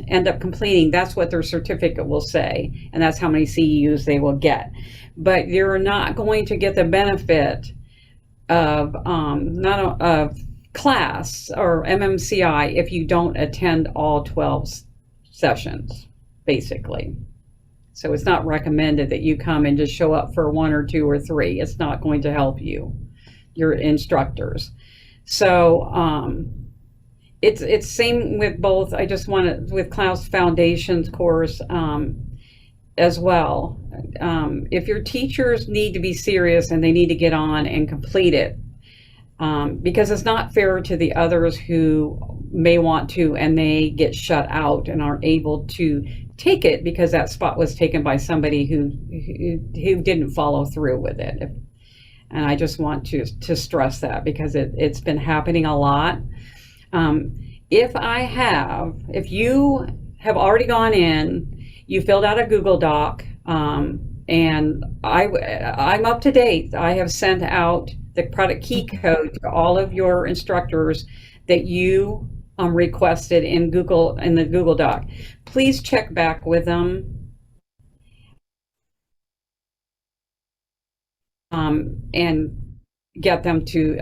end up completing, that's what their certificate will say, and that's how many CEUs they will get. But you're not going to get the benefit of of class or MMCI if you don't attend all 12 sessions, basically. So it's not recommended that you come and just show up for 1 or 2 or 3. It's not going to help you, your instructors. So it's same with both. I just want to, with Klaus Foundations course as well. If your teachers need to be serious and they need to get on and complete it, because it's not fair to the others who may want to and they get shut out and aren't able to take it because that spot was taken by somebody who didn't follow through with it. And I just want to stress that because it's been happening a lot. If you have already gone in, you filled out a Google Doc, and I'm up to date. I have sent out the product key code to all of your instructors that you requested in the Google Doc. Please check back with them and get them to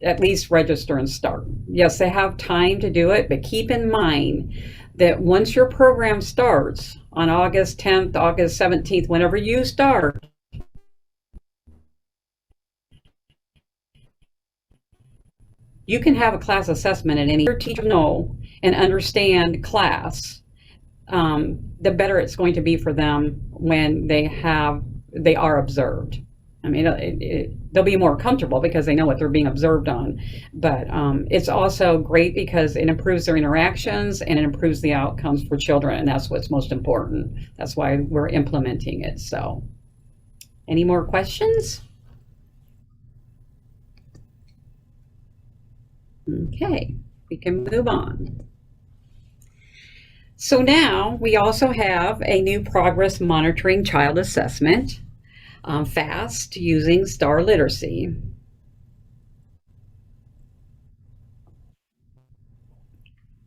at least register and start. Yes, they have time to do it, but keep in mind that once your program starts on August 10th, August 17th, whenever you start, you can have a class assessment at any. Your teacher know and understand class, the better it's going to be for them when they are observed. I mean, they'll be more comfortable because they know what they're being observed on. But it's also great because it improves their interactions and it improves the outcomes for children, and that's what's most important. That's why we're implementing it. So, any more questions? Okay, we can move on. So now we also have a new progress monitoring child assessment, FAST, using STAR literacy.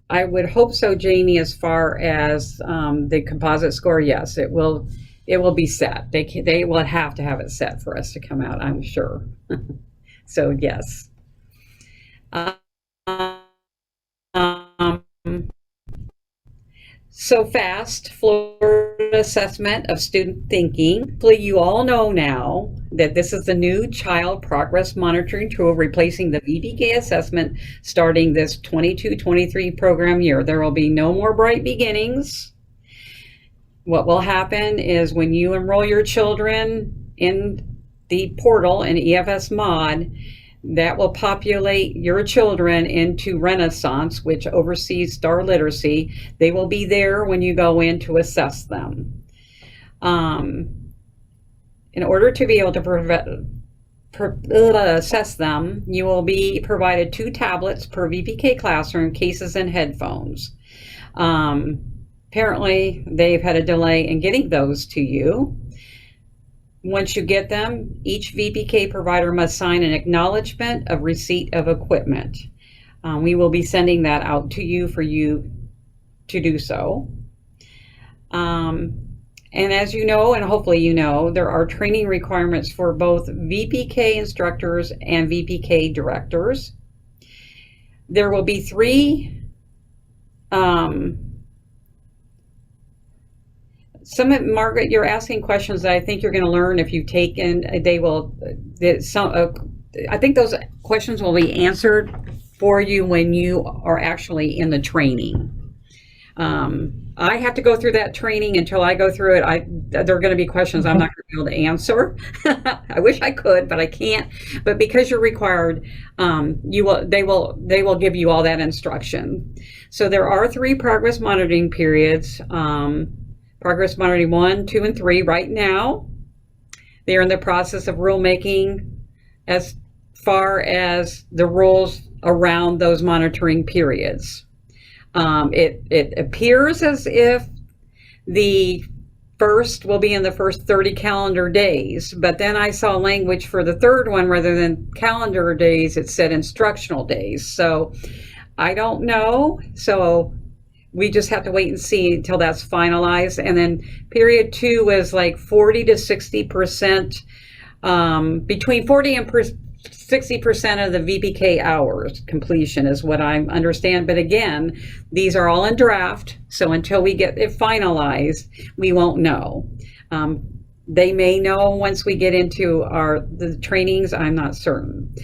I would hope so, Jamie, as far as the composite score. Yes, it will be set. They will have to have it set for us to come out, I'm sure. So yes. So FAST, Florida Assessment of Student Thinking. Hopefully you all know now that this is the new child progress monitoring tool replacing the VPK assessment starting this 22-23 program year. There will be no more bright beginnings. What will happen is when you enroll your children in the portal in EFS Mod, that will populate your children into Renaissance, which oversees STAR literacy. They will be there when you go in to assess them. In order to be able to assess them, you will be provided 2 tablets per VPK classroom, cases and headphones. Apparently, they've had a delay in getting those to you. Once you get them, each VPK provider must sign an acknowledgement of receipt of equipment. We will be sending that out to you for you to do so. And as you know, and hopefully you know, there are training requirements for both VPK instructors and VPK directors. There will be 3 Margaret, you're asking questions that I think you're going to learn if you've taken. I think those questions will be answered for you when you are actually in the training. I have to go through that training. Until I go through it, there are going to be questions I'm not going to be able to answer. I wish I could, but I can't. But because you're required, they will give you all that instruction. So there are 3 progress monitoring periods. Progress monitoring 1, 2, and 3 right now. They are in the process of rulemaking as far as the rules around those monitoring periods. It appears as if the first will be in the first 30 calendar days, but then I saw language for the third one rather than calendar days, it said instructional days. So I don't know. So we just have to wait and see until that's finalized. And then period 2 was like 40 to 60%, between 40 and 60% of the VPK hours completion is what I understand. But again, these are all in draft. So until we get it finalized, we won't know. They may know once we get into the trainings. I'm not certain.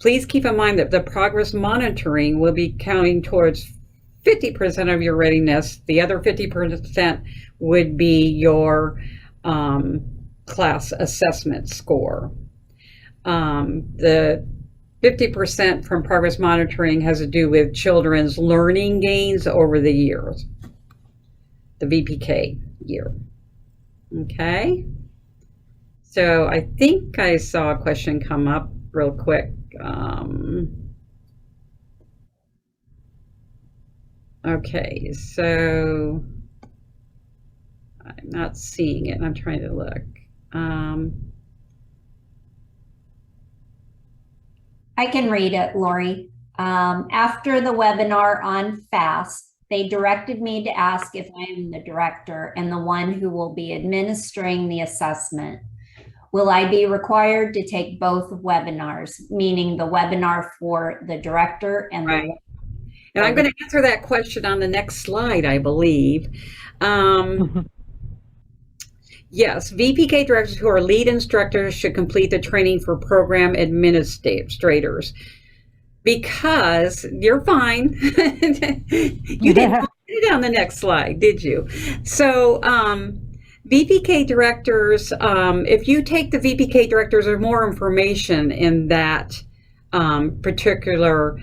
Please keep in mind that the progress monitoring will be counting towards 50% of your readiness. The other 50% would be your class assessment score. The 50% from progress monitoring has to do with children's learning gains over the years, the VPK year. Okay, so I think I saw a question come up real quick. Okay, so I'm not seeing it. I'm trying to look. I can read it, Lori. After the webinar on FAST, they directed me to ask if I am the director and the one who will be administering the assessment. Will I be required to take both webinars, meaning the webinar for the director and right. And I'm going to answer that question on the next slide, I believe. Yes, VPK directors who are lead instructors should complete the training for program administrators. Because you're fine. You didn't put it on the next slide, did you? So VPK directors, if you take the VPK directors, there's more information in that particular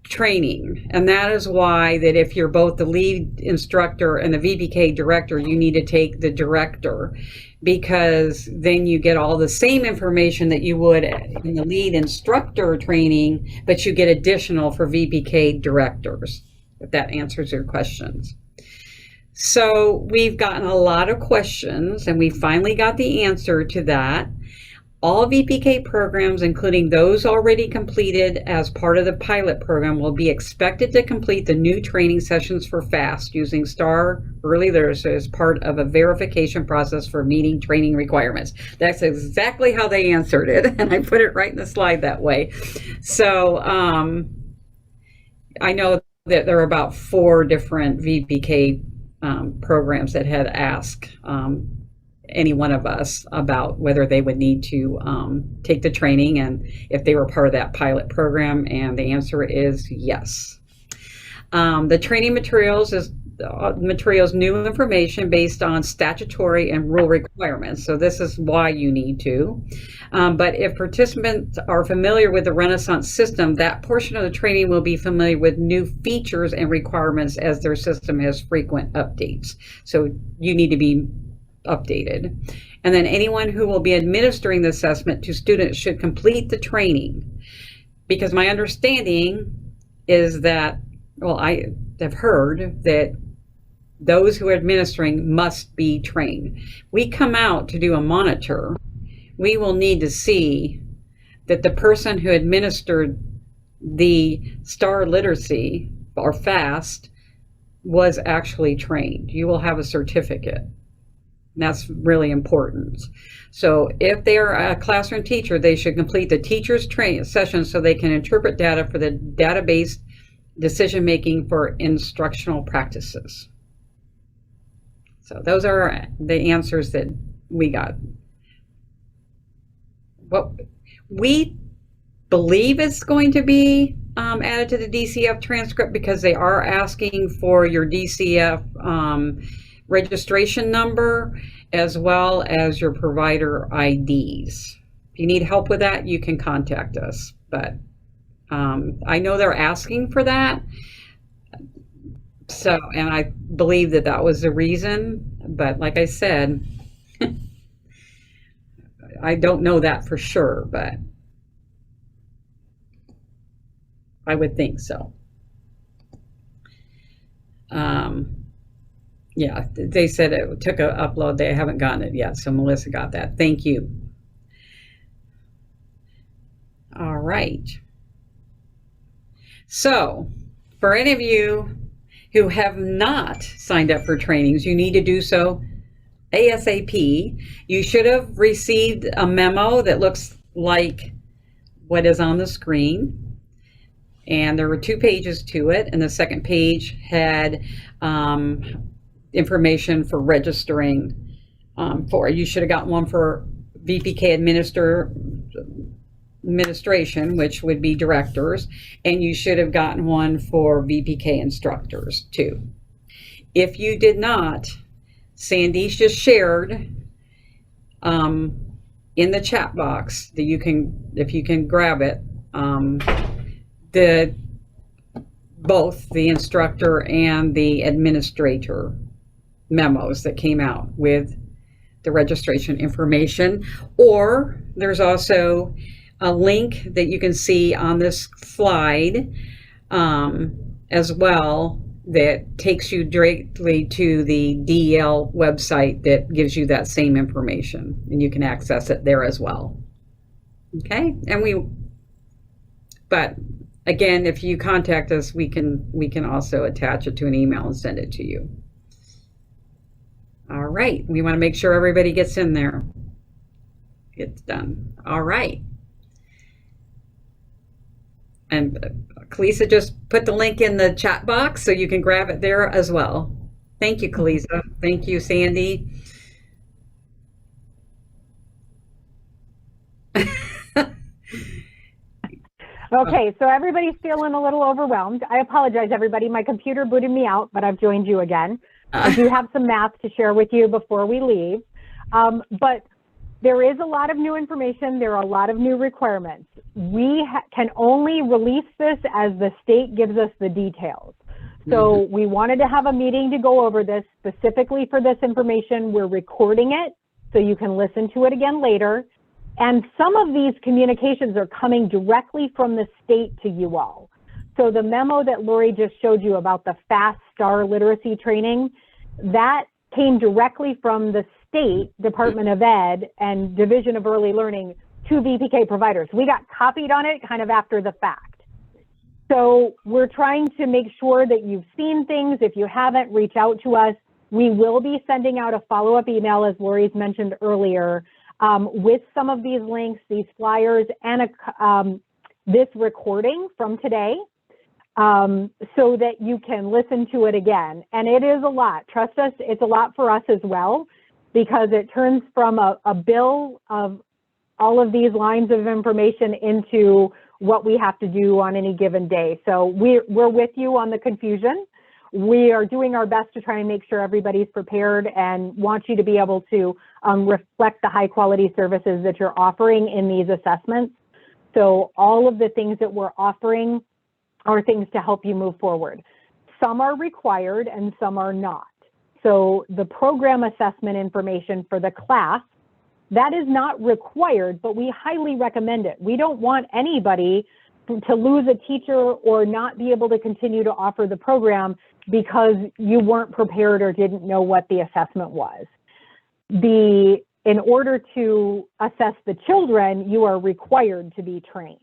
training. And that is why that if you're both the lead instructor and the VPK director, you need to take the director, because then you get all the same information that you would in the lead instructor training, but you get additional for VPK directors, if that answers your questions. So we've gotten a lot of questions, and we finally got the answer to that. All VPK programs, including those already completed as part of the pilot program, will be expected to complete the new training sessions for FAST using STAR Early Literacy as part of a verification process for meeting training requirements. That's exactly how they answered it, and I put it right in the slide that way. So I know that there are about 4 different VPK programs that had asked any one of us about whether they would need to take the training and if they were part of that pilot program, and the answer is yes. The training materials is new information based on statutory and rule requirements, so this is why you need to. But if participants are familiar with the Renaissance system, that portion of the training will be familiar with new features and requirements as their system has frequent updates. So you need to be updated. And then anyone who will be administering the assessment to students should complete the training, because my understanding is that, well, I have heard that those who are administering must be trained. We come out to do a monitor, we will need to see that the person who administered the STAR literacy or FAST was actually trained. You will have a certificate. That's really important. So if they are a classroom teacher, they should complete the teacher's training session so they can interpret data for the database decision-making for instructional practices. So those are the answers that we got. What we believe is going to be added to the DCF transcript, because they are asking for your DCF registration number as well as your provider IDs. If you need help with that, you can contact us. But I know they're asking for that. So, and I believe that that was the reason. But like I said, I don't know that for sure, but I would think so. Yeah, they said it took an upload. They haven't gotten it yet, so Melissa got that. Thank you. All right. So, for any of you who have not signed up for trainings, you need to do so ASAP. You should have received a memo that looks like what is on the screen. And there were 2 pages to it, and the second page had information for registering for. You should have gotten one for VPK administration, which would be directors, and you should have gotten one for VPK instructors too. If you did not, Sandy just shared in the chat box that you can, if you can grab it, both the instructor and the administrator memos that came out with the registration information. Or there's also a link that you can see on this slide as well that takes you directly to the DEL website that gives you that same information, and you can access it there as well. Okay, but again, if you contact us, we can also attach it to an email and send it to you. All right, we want to make sure everybody gets in there. It's done. All right. And Kalisa just put the link in the chat box so you can grab it there as well. Thank you, Kalisa. Thank you, Sandy. Okay, so everybody's feeling a little overwhelmed. I apologize, everybody. My computer booted me out, but I've joined you again. I do have some math to share with you before we leave. But there is a lot of new information. There are a lot of new requirements. We can only release this as the state gives us the details. So we wanted to have a meeting to go over this specifically for this information. We're recording it so you can listen to it again later. And some of these communications are coming directly from the state to you all. So the memo that Lori just showed you about the FAST STAR literacy training, that came directly from the state Department of Ed and Division of Early Learning to VPK providers. We got copied on it kind of after the fact. So we're trying to make sure that you've seen things. If you haven't, reach out to us. We will be sending out a follow-up email, as Lori's mentioned earlier, with some of these links, these flyers, and this recording from today, so that you can listen to it again. And it is a lot. Trust us, it's a lot for us as well, because it turns from a bill of all of these lines of information into what we have to do on any given day. So we're with you on the confusion. We are doing our best to try and make sure everybody's prepared and want you to be able to reflect the high quality services that you're offering in these assessments. So all of the things that we're offering are things to help you move forward. Some are required and some are not. So the program assessment information for the class, that is not required, but we highly recommend it. We don't want anybody to lose a teacher or not be able to continue to offer the program because you weren't prepared or didn't know what the assessment was. In order to assess the children, you are required to be trained.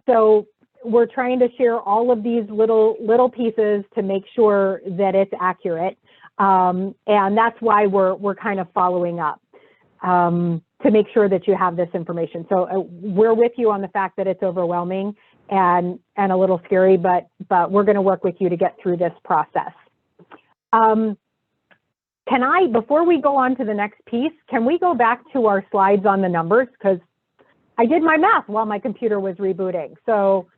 So we're trying to share all of these little pieces to make sure that it's accurate. And that's why we're kind of following up to make sure that you have this information. So we're with you on the fact that it's overwhelming and a little scary, but we're going to work with you to get through this process. Before we go on to the next piece, can we go back to our slides on the numbers? Because I did my math while my computer was rebooting. So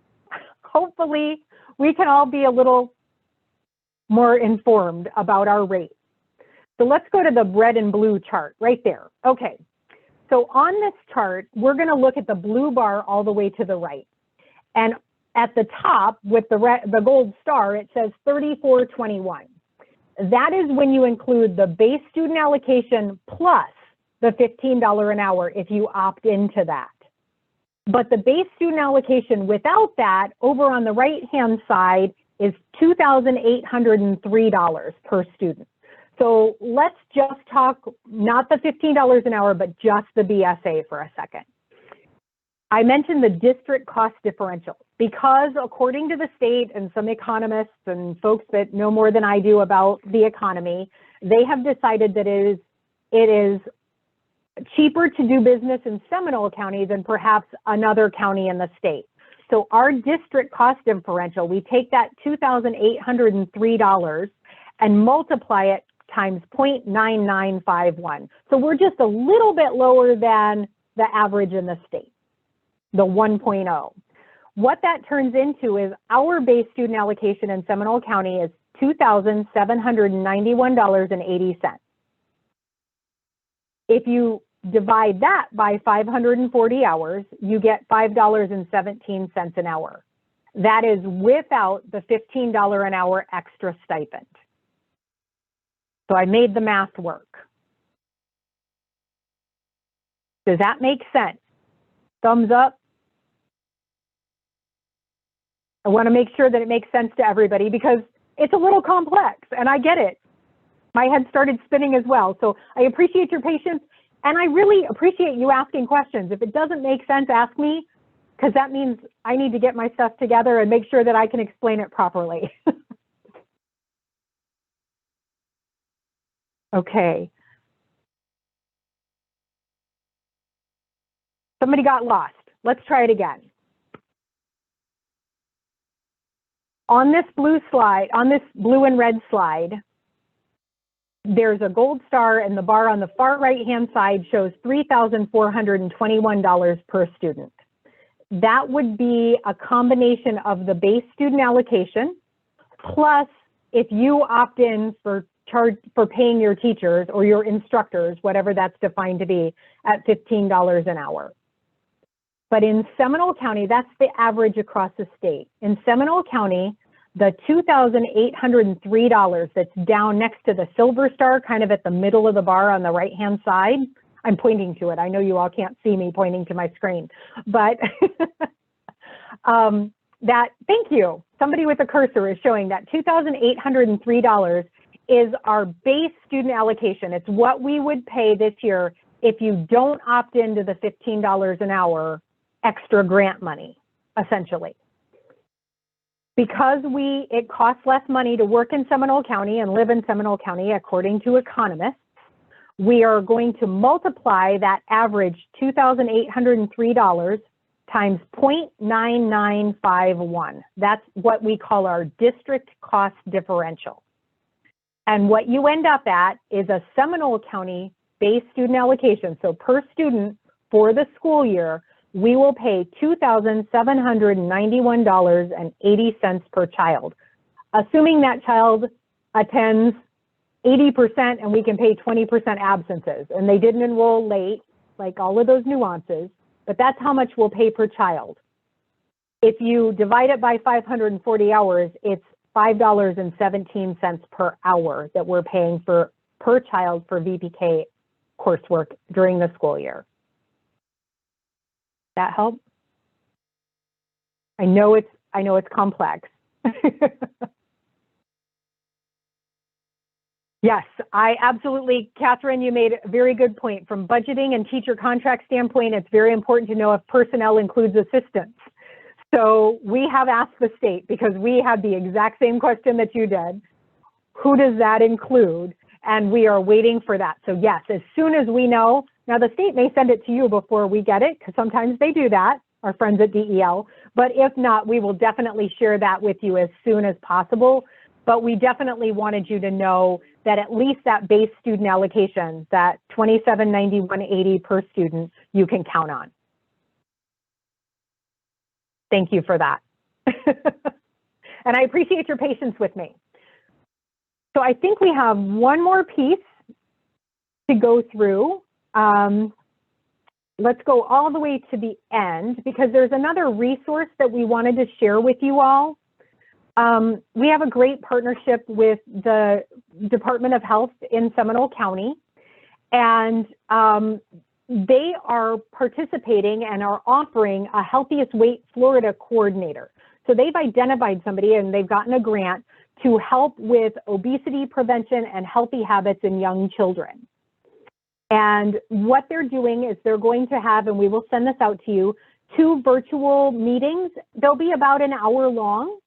hopefully we can all be a little more informed about our rate. So let's go to the red and blue chart right there. Okay, so on this chart, we're going to look at the blue bar all the way to the right. And at the top with the gold star, it says 3421. That is when you include the base student allocation plus the $15 an hour if you opt into that. But the base student allocation without that, over on the right-hand side, is $2,803 per student. So let's just talk, not the $15 an hour, but just the BSA for a second. I mentioned the district cost differential because according to the state and some economists and folks that know more than I do about the economy, they have decided that it is cheaper to do business in Seminole County than perhaps another county in the state. So our district cost differential, we take that $2,803 and multiply it times 0.9951. So we're just a little bit lower than the average in the state. the 1.0. What that turns into is our base student allocation in Seminole County is $2,791.80. If you divide that by 540 hours, you get $5.17 an hour. That is without the $15 an hour extra stipend. So I made the math work. Does that make sense? Thumbs up. I want to make sure that it makes sense to everybody because it's a little complex and I get it. My head started spinning as well. So I appreciate your patience and I really appreciate you asking questions. If it doesn't make sense, ask me because that means I need to get my stuff together and make sure that I can explain it properly. Okay. Somebody got lost. Let's try it again. On this blue slide, on this blue and red slide, there's a gold star and the bar on the far right-hand side shows $3,421 per student. That would be a combination of the base student allocation, plus if you opt in for paying your teachers or your instructors, whatever that's defined to be, at $15 an hour. But in Seminole County, that's the average across the state. In Seminole County, the $2,803 that's down next to the silver star, kind of at the middle of the bar on the right-hand side, I'm pointing to it. I know you all can't see me pointing to my screen, but thank you. Somebody with a cursor is showing that $2,803 is our base student allocation. It's what we would pay this year if you don't opt into the $15 an hour extra grant money, essentially. Because it costs less money to work in Seminole County and live in Seminole County, according to economists, we are going to multiply that average $2,803 times 0.9951. That's what we call our district cost differential. And what you end up at is a Seminole County base student allocation. So per student for the school year, we will pay $2,791.80 per child, assuming that child attends 80% and we can pay 20% absences and they didn't enroll late, like all of those nuances, but that's how much we'll pay per child. If you divide it by 540 hours, it's $5.17 per hour that we're paying per child for VPK coursework during the school year. That help? I know it's complex. Yes, I absolutely, Catherine, you made a very good point. From budgeting and teacher contract standpoint, it's very important to know if personnel includes assistants. So we have asked the state because we had the exact same question that you did. Who does that include? And we are waiting for that. So yes, as soon as we know, now the state may send it to you before we get it, because sometimes they do that, our friends at DEL, but if not, we will definitely share that with you as soon as possible. But we definitely wanted you to know that at least that base student allocation, that $2,791.80 per student, you can count on. Thank you for that. And I appreciate your patience with me. So I think we have one more piece to go through. Let's go all the way to the end because there's another resource that we wanted to share with you all. We have a great partnership with the Department of Health in Seminole County, and they are participating and are offering a Healthiest Weight Florida coordinator. So they've identified somebody and they've gotten a grant to help with obesity prevention and healthy habits in young children. And what they're doing is they're going to have, and we will send this out to you, 2 virtual meetings. They'll be about an hour long,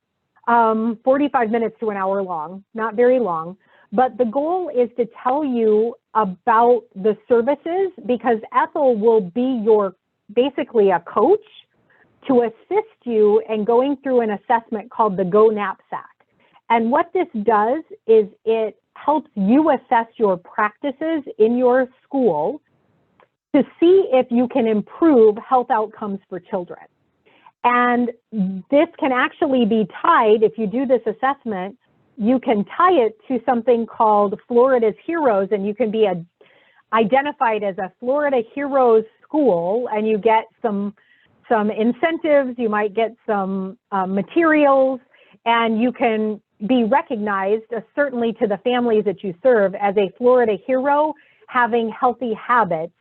45 minutes to an hour long, not very long. But the goal is to tell you about the services because Ethel will be basically a coach to assist you in going through an assessment called the Go Knapsack. And what this does is it helps you assess your practices in your school to see if you can improve health outcomes for children. And this can actually be tied, if you do this assessment, you can tie it to something called Florida's Heroes, and you can be identified as a Florida Heroes school, and you get some incentives, you might get some materials, and you can be recognized, certainly to the families that you serve, as a Florida hero, having healthy habits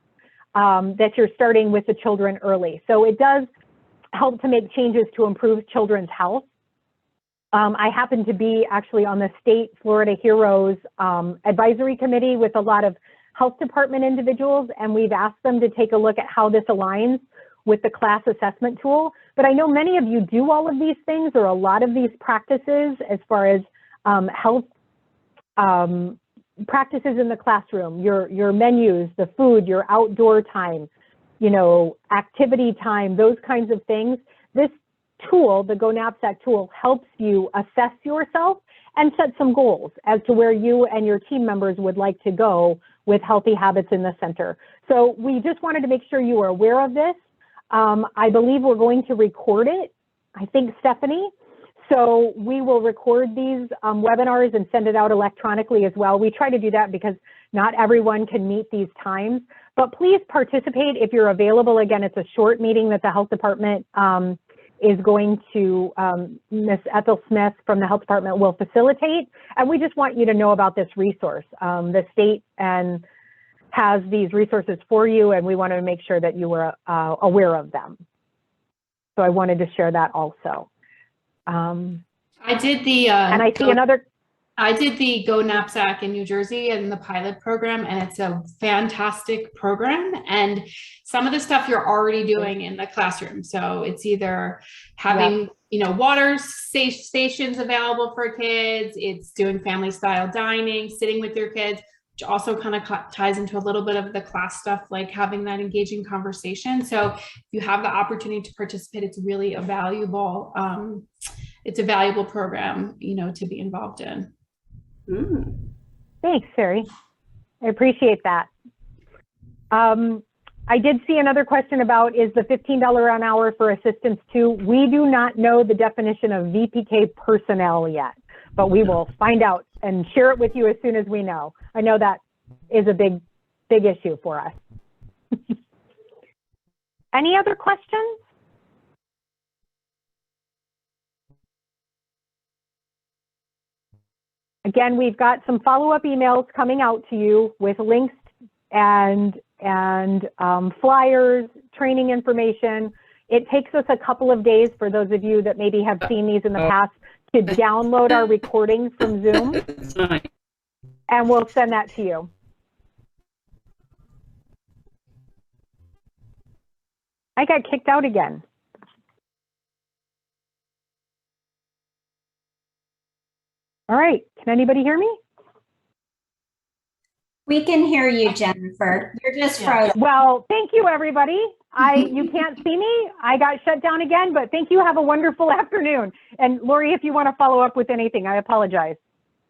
that you're starting with the children early. So it does help to make changes to improve children's health. I happen to be actually on the state Florida Heroes advisory committee with a lot of health department individuals, and we've asked them to take a look at how this aligns with the class assessment tool. But I know many of you do all of these things, or a lot of these practices, as far as health practices in the classroom, your menus, the food, your outdoor time, you know, activity time, those kinds of things. This tool, the Go Knapsack tool, helps you assess yourself and set some goals as to where you and your team members would like to go with healthy habits in the center. So we just wanted to make sure you were aware of this. I believe we're going to record it, I think, Stephanie. So we will record these webinars and send it out electronically as well. We try to do that because not everyone can meet these times, but please participate if you're available. Again, it's a short meeting that the health department is going to, Ms. Ethel Smith from the health department will facilitate. And we just want you to know about this resource. The state has these resources for you, and we wanted to make sure that you were aware of them. So I wanted to share that also. I did the and I see another. I did the Go Knapsack in New Jersey and the pilot program, and it's a fantastic program. And some of the stuff you're already doing in the classroom. So it's either having, you know, water stations available for kids. It's doing family style dining, sitting with your kids, which also kind of ties into a little bit of the class stuff, like having that engaging conversation. So if you have the opportunity to participate, it's really a valuable, program, you know, to be involved in. Thanks, Sherry. I appreciate that. I did see another question about, is the $15 an hour for assistance too? We do not know the definition of VPK personnel yet, but we will find out and share it with you as soon as we know. I know that is a big issue for us. Any other questions? Again, we've got some follow-up emails coming out to you with links and flyers, training information. It takes us a couple of days for those of you that maybe have seen these in the past to download our recordings from Zoom, and we'll send that to you. I got kicked out again. All right, can anybody hear me? We can hear you, Jennifer. You're just frozen. Well, thank you, everybody. You can't see me. I got shut down again, but thank you. Have a wonderful afternoon. And Lori, if you want to follow up with anything, I apologize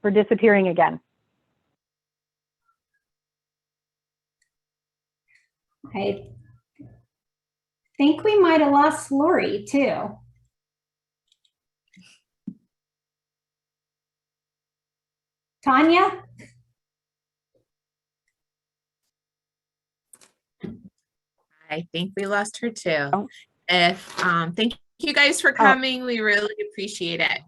for disappearing again. I think we might have lost Lori too. Tanya? I think we lost her too. Oh. Thank you guys for coming. We really appreciate it.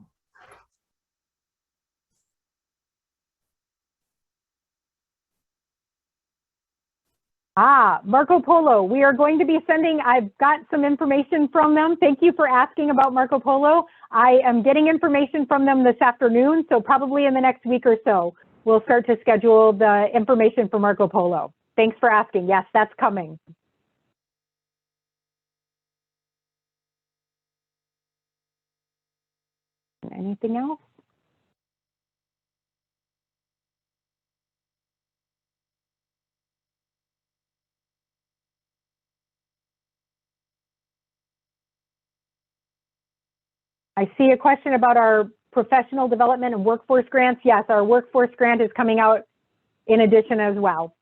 Marco Polo, we are going to be sending, I've got some information from them. Thank you for asking about Marco Polo. I am getting information from them this afternoon, so probably in the next week or so, we'll start to schedule the information for Marco Polo. Thanks for asking. Yes, that's coming. Anything else? I see a question about our professional development and workforce grants. Yes, our workforce grant is coming out in addition as well.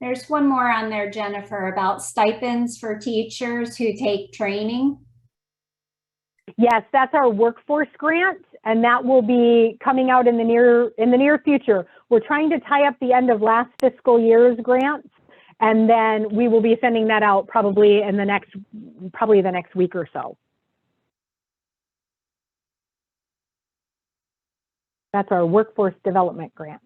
There's one more on there, Jennifer, about stipends for teachers who take training. Yes, that's our workforce grant, and that will be coming out in the near future. We're trying to tie up the end of last fiscal year's grants, and then we will be sending that out probably in the next week or so. That's our workforce development grant.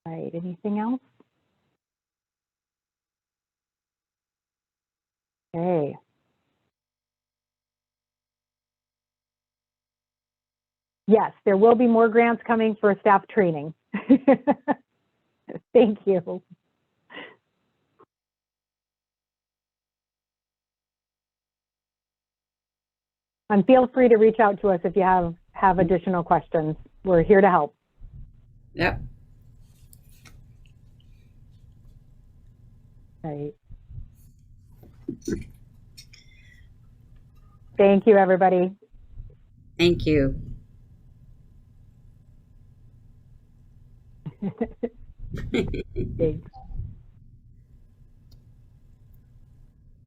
Right, anything else? Okay. Yes, there will be more grants coming for staff training. Thank you. And feel free to reach out to us if you have additional questions. We're here to help. Yep. Right. Thank you, everybody. Thank you. Thanks.